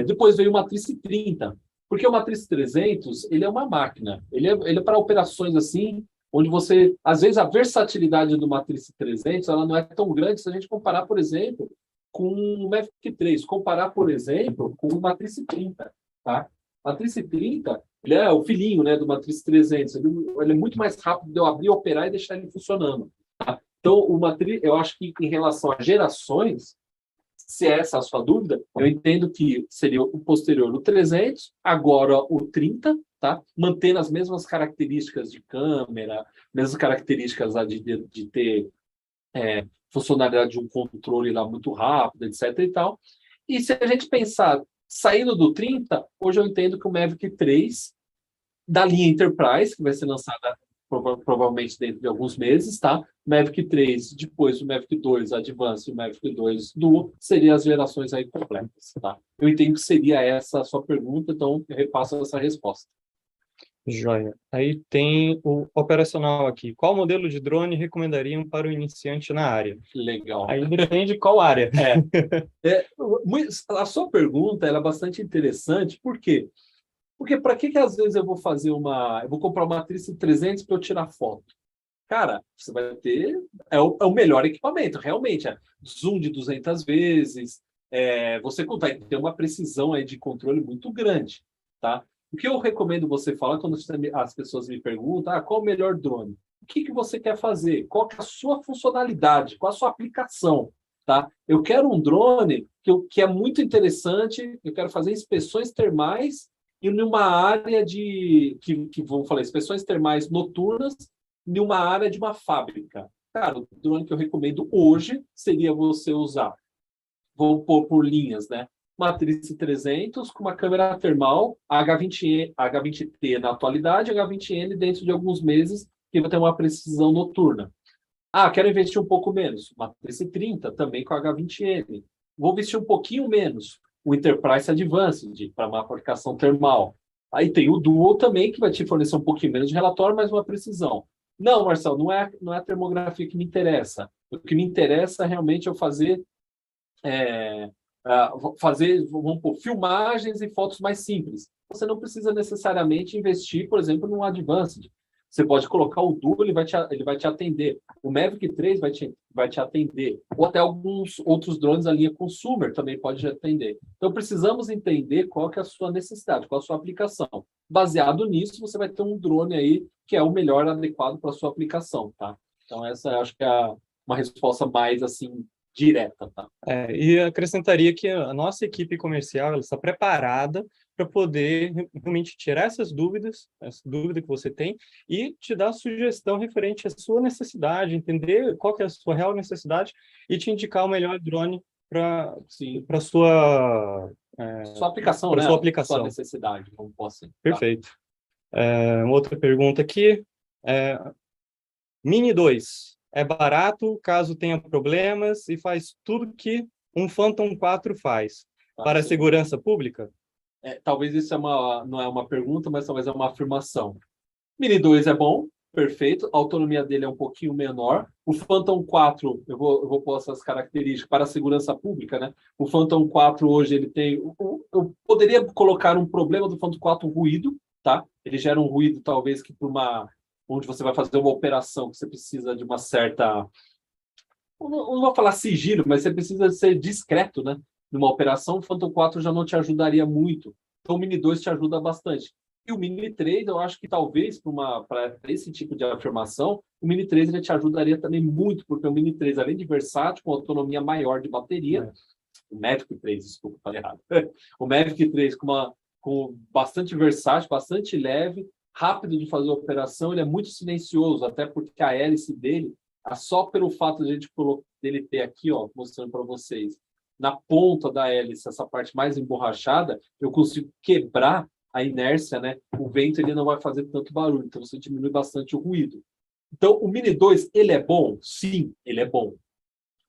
depois veio o Matriz 30, porque o Matriz 300 ele é uma máquina, ele é para operações assim, onde você, às vezes, a versatilidade do Matriz 300 ela não é tão grande se a gente comparar, por exemplo, com o Mavic 3, comparar, por exemplo, com o Matriz 30, tá? Matriz 30, ele é o filhinho, né, do Matriz 300, ele é muito mais rápido de eu abrir, operar e deixar ele funcionando. Tá? Então, o Matriz, eu acho que em relação a gerações, se é essa a sua dúvida, eu entendo que seria o posterior o 300, agora o 30, tá? Mantendo as mesmas características de câmera, mesmas características lá de ter funcionalidade de um controle lá muito rápido, etc. e tal. E se a gente pensar, saindo do 30, hoje eu entendo que o Mavic 3, da linha Enterprise, que vai ser lançada provavelmente dentro de alguns meses, tá? Mavic 3, depois o Mavic 2 Advance e o Mavic 2 Duo, seriam as gerações aí completas, tá? Eu entendo que seria essa a sua pergunta, então eu repasso essa resposta. Joia. Aí tem o operacional aqui. Qual modelo de drone recomendariam para o iniciante na área? Legal. Aí depende qual área. A sua pergunta ela é bastante interessante, por quê? Porque para que às vezes eu vou comprar uma Matriz 300 para eu tirar foto? Cara, você vai ter... É o melhor equipamento, realmente. Zoom de 200 vezes. Você vai ter uma precisão aí de controle muito grande, tá? O que eu recomendo você falar quando as pessoas me perguntam qual o melhor drone? O que você quer fazer? Qual que é a sua funcionalidade? Qual a sua aplicação? Tá? Eu quero um drone que é muito interessante, eu quero fazer inspeções termais e numa área vamos falar, inspeções termais noturnas numa área de uma fábrica. Cara, o drone que eu recomendo hoje seria você usar, vou pôr por linhas, né? Matriz 300 com uma câmera termal H20T na atualidade, H20N dentro de alguns meses, que vai ter uma precisão noturna. Quero investir um pouco menos. Matriz 30 também com H20N. Vou investir um pouquinho menos. O Enterprise Advanced para uma aplicação termal. Aí tem o Duo também, que vai te fornecer um pouquinho menos de relatório, mas uma precisão. Não, Marcelo, não é a termografia que me interessa. O que me interessa é realmente eu fazer vamos pôr, filmagens e fotos mais simples. Você não precisa necessariamente investir, por exemplo, num Advanced. Você pode colocar o Duo, ele vai te atender. O Mavic 3 vai te atender. Ou até alguns outros drones da linha Consumer também pode te atender. Então, precisamos entender qual que é a sua necessidade, qual a sua aplicação. Baseado nisso, você vai ter um drone aí que é o melhor adequado para a sua aplicação, tá? Então, essa eu acho que é uma resposta mais, assim, direta, tá? E acrescentaria que a nossa equipe comercial ela está preparada para poder realmente tirar essas dúvidas, essa dúvida que você tem, e te dar sugestão referente à sua necessidade, entender qual que é a sua real necessidade e te indicar o melhor drone para sua aplicação, para né? Sua aplicação. Sua necessidade, como posso. Perfeito. Uma outra pergunta aqui. Mini 2. É barato, caso tenha problemas, e faz tudo que um Phantom 4 faz. Para a segurança pública? Talvez isso não é uma pergunta, mas talvez é uma afirmação. Mini 2 é bom, perfeito. A autonomia dele é um pouquinho menor. O Phantom 4, eu vou pôr essas características para a segurança pública, né? O Phantom 4 hoje ele tem... Eu poderia colocar um problema do Phantom 4, ruído, tá? Ele gera um ruído, talvez, que para onde você vai fazer uma operação que você precisa de uma certa... Não vou falar sigilo, mas você precisa ser discreto, né? Numa operação, o Phantom 4 já não te ajudaria muito. Então, o Mini 2 te ajuda bastante. E o Mini 3, eu acho que talvez para esse tipo de afirmação, o Mini 3 ele te ajudaria também muito, porque o Mini 3, além de versátil, com autonomia maior de bateria, o Mavic 3, desculpa, falei errado. O Mavic 3 com bastante versátil, bastante leve, rápido de fazer a operação, ele é muito silencioso, até porque a hélice dele, só pelo fato de a gente dele ter aqui, ó, mostrando para vocês, na ponta da hélice, essa parte mais emborrachada, eu consigo quebrar a inércia, né? O vento ele não vai fazer tanto barulho, então você diminui bastante o ruído. Então, o Mini 2, ele é bom? Sim, ele é bom.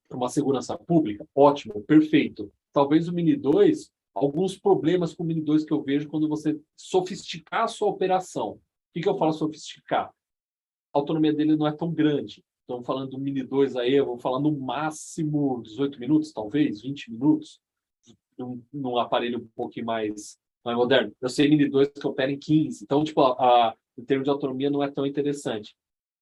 Para uma segurança pública, ótimo, perfeito. Talvez o Mini 2, alguns problemas com o Mini 2 que eu vejo quando você sofisticar a sua operação. O que eu falo sofisticar? A autonomia dele não é tão grande. Então, falando do Mini 2 aí, eu vou falar no máximo 18 minutos, talvez, 20 minutos, num aparelho um pouquinho mais moderno. Eu sei Mini 2 que opera em 15. Então, tipo, em termos de autonomia, não é tão interessante.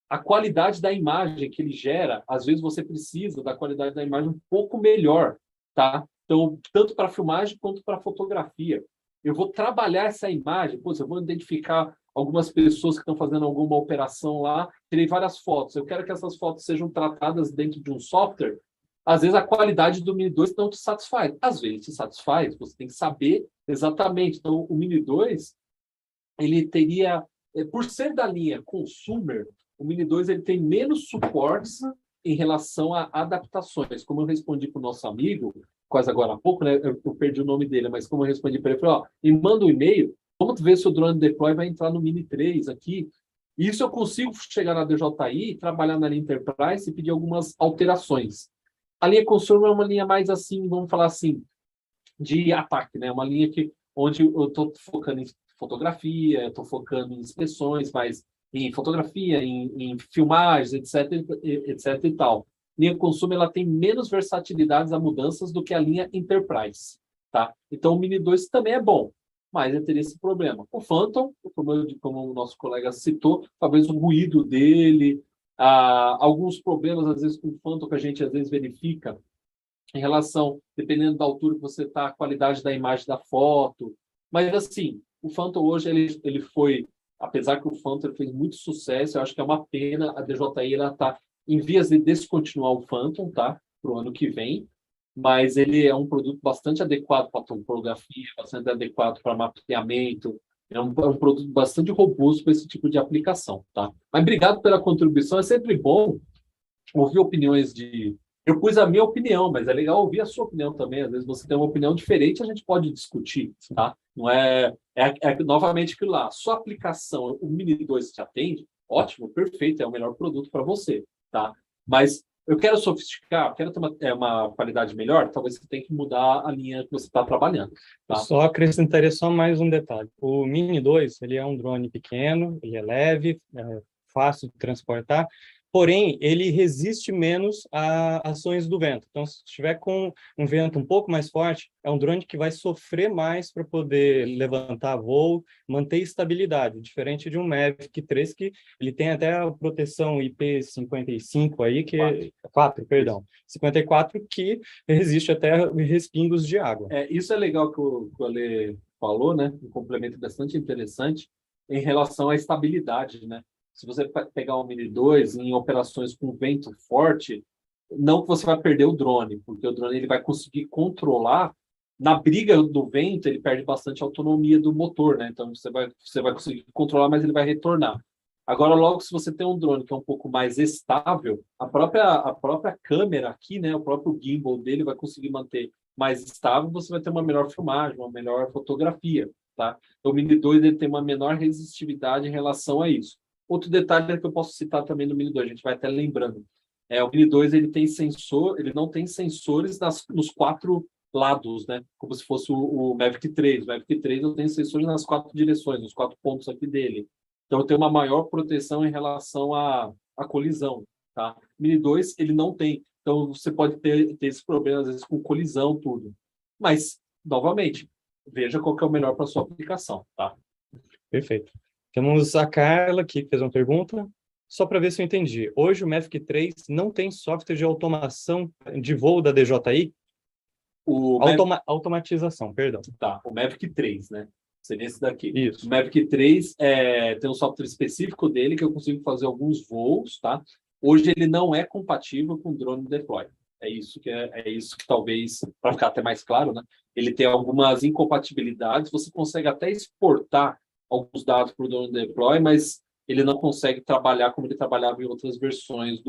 A qualidade da imagem que ele gera, às vezes você precisa da qualidade da imagem um pouco melhor, tá? Então, tanto para filmagem quanto para fotografia. Eu vou trabalhar essa imagem, eu vou identificar algumas pessoas que estão fazendo alguma operação lá, tirei várias fotos. Eu quero que essas fotos sejam tratadas dentro de um software. Às vezes a qualidade do Mini 2 não te satisfaz. Às vezes te satisfaz, você tem que saber exatamente. Então, o Mini 2, ele teria, por ser da linha consumer, o Mini 2 ele tem menos suportes em relação a adaptações. Como eu respondi para o nosso amigo, quase agora há pouco, né? Eu perdi o nome dele, mas como eu respondi para ele, eu falei, me manda um e-mail, vamos ver se o drone deploy vai entrar no Mini 3 aqui. E isso eu consigo chegar na DJI, trabalhar na linha Enterprise e pedir algumas alterações. A linha Consumer é uma linha mais assim, vamos falar assim, de ataque, né? Uma linha onde eu estou focando em fotografia, estou focando em inspeções, mas em fotografia, em filmagens, etc e tal. A linha Consumer ela tem menos versatilidades a mudanças do que a linha Enterprise, tá? Então o Mini 2 também é bom, mas ele teria esse problema. O Phantom, como o nosso colega citou, talvez o ruído dele, alguns problemas às vezes com o Phantom que a gente às vezes verifica em relação, dependendo da altura que você está, a qualidade da imagem da foto. Mas, assim, o Phantom hoje, ele foi, apesar que o Phantom fez muito sucesso, eu acho que é uma pena a DJI está em vias de descontinuar o Phantom, tá? Para o ano que vem. Mas ele é um produto bastante adequado para topografia, bastante adequado para mapeamento. É um produto bastante robusto para esse tipo de aplicação, tá? Mas obrigado pela contribuição. É sempre bom ouvir opiniões de... Eu pus a minha opinião, mas é legal ouvir a sua opinião também. Às vezes você tem uma opinião diferente, a gente pode discutir, tá? Não novamente aquilo lá. Sua aplicação, o Mini 2 te atende, ótimo, perfeito, é o melhor produto para você, tá? Mas eu quero sofisticar, quero ter uma qualidade melhor, talvez você tenha que mudar a linha que você está trabalhando, tá? Só acrescentaria só mais um detalhe. O Mini 2, ele é um drone pequeno, ele é leve, é fácil de transportar, porém, ele resiste menos a ações do vento. Então, se estiver com um vento um pouco mais forte, é um drone que vai sofrer mais para poder levantar voo, manter estabilidade, diferente de um Mavic 3, que ele tem até a proteção IP55 aí, que 54, que resiste até respingos de água. Isso é legal que o Ale falou, né? Um complemento bastante interessante em relação à estabilidade, né? Se você pegar o Mini 2 em operações com vento forte, não que você vai perder o drone, porque o drone ele vai conseguir controlar. Na briga do vento, ele perde bastante autonomia do motor, né? Então você vai conseguir controlar, mas ele vai retornar. Agora, logo, se você tem um drone que é um pouco mais estável, a própria câmera aqui, né? O próprio gimbal dele vai conseguir manter mais estável, você vai ter uma melhor filmagem, uma melhor fotografia, tá? Então, o Mini 2 ele tem uma menor resistividade em relação a isso. Outro detalhe que eu posso citar também no Mini 2, a gente vai até lembrando. O Mini 2 ele não tem sensores nos 4 lados, né? Como se fosse o Mavic 3. O Mavic 3 eu tenho sensores nas 4 direções, nos 4 pontos aqui dele. Então eu tenho uma maior proteção em relação à colisão, tá? O Mini 2 ele não tem. Então você pode ter esse problema às vezes com colisão, tudo. Mas, novamente, veja qual que é o melhor para sua aplicação, tá? Perfeito. Temos a Carla que fez uma pergunta, só para ver se eu entendi. Hoje o Mavic 3 não tem software de automação de voo da DJI? Automatização, perdão. Tá, o Mavic 3, né? Seria esse daqui. Isso. O Mavic 3 tem um software específico dele que eu consigo fazer alguns voos, tá? Hoje ele não é compatível com drone deploy. É isso que talvez, para ficar até mais claro, né? Ele tem algumas incompatibilidades. Você consegue até exportar alguns dados para o drone deploy, mas ele não consegue trabalhar como ele trabalhava em outras versões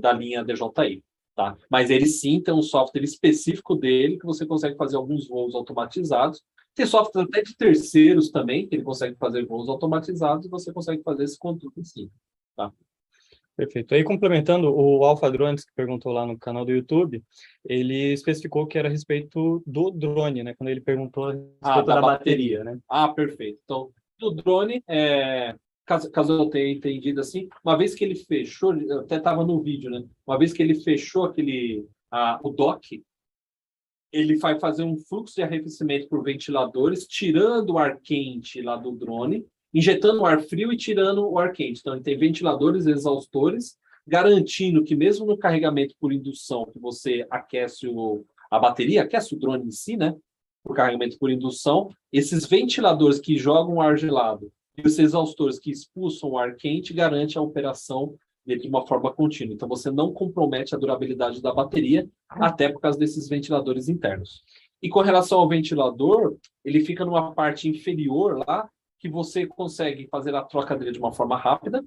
da linha DJI, tá? Mas ele sim tem um software específico dele que você consegue fazer alguns voos automatizados. Tem software até de terceiros também, que ele consegue fazer voos automatizados e você consegue fazer esse controle sim, tá? Perfeito. Aí, complementando, o Alpha Drones, que perguntou lá no canal do YouTube, ele especificou que era a respeito do drone, né? Quando ele perguntou a respeito da bateria, né? Ah, perfeito. Então, do drone, caso eu tenha entendido assim, uma vez que ele fechou, eu até estava no vídeo, né? Uma vez que ele fechou o dock, ele vai fazer um fluxo de arrefecimento por ventiladores, tirando o ar quente lá do drone, injetando o ar frio e tirando o ar quente. Então, ele tem ventiladores, exaustores, garantindo que mesmo no carregamento por indução, que você aquece a bateria, aquece o drone em si, né? Por carregamento por indução, esses ventiladores que jogam ar gelado e os exaustores que expulsam o ar quente garante a operação dele de uma forma contínua. Então, você não compromete a durabilidade da bateria, até por causa desses ventiladores internos. E com relação ao ventilador, ele fica numa parte inferior lá, que você consegue fazer a troca dele de uma forma rápida,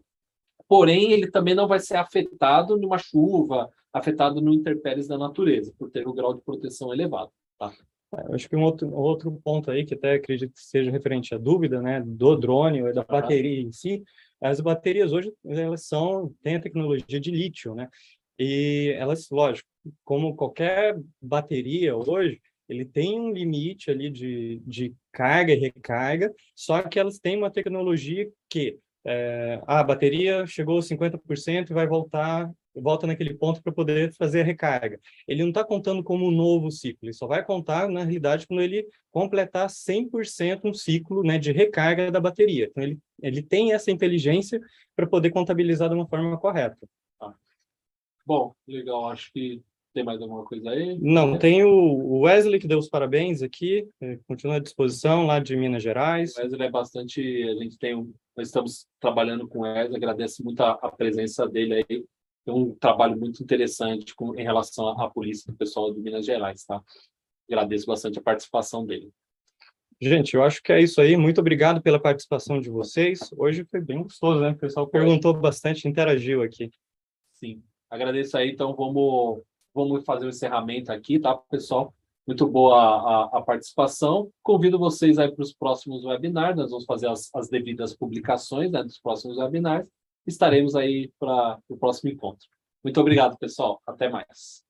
porém, ele também não vai ser afetado numa chuva, afetado no intempéries da natureza, por ter o grau de proteção elevado. Tá? Eu acho que um outro ponto aí, que até acredito que seja referente à dúvida, né, do drone ou da bateria em si, as baterias hoje, elas têm a tecnologia de lítio, né? E elas, lógico, como qualquer bateria hoje, ele tem um limite ali de carga e recarga, só que elas têm uma tecnologia que a bateria chegou a 50% e volta naquele ponto para poder fazer a recarga. Ele não está contando como um novo ciclo, ele só vai contar, na realidade, quando ele completar 100% um ciclo, né, de recarga da bateria. Então, ele tem essa inteligência para poder contabilizar de uma forma correta. Tá. Bom, legal, acho que tem mais alguma coisa aí? Não, tem o Wesley, que deu os parabéns aqui, continua à disposição, lá de Minas Gerais. O Wesley é bastante, nós estamos trabalhando com o Wesley, agradeço muito a presença dele aí, tem um trabalho muito interessante em relação à polícia do pessoal de Minas Gerais, tá? Agradeço bastante a participação dele. Gente, eu acho que é isso aí. Muito obrigado pela participação de vocês. Hoje foi bem gostoso, né? O pessoal perguntou bastante, interagiu aqui. Sim, agradeço aí. Então, vamos fazer o encerramento aqui, tá, pessoal? Muito boa a participação. Convido vocês aí para os próximos webinars. Nós vamos fazer as devidas publicações, né, dos próximos webinars. Estaremos aí para o próximo encontro. Muito obrigado, pessoal. Até mais.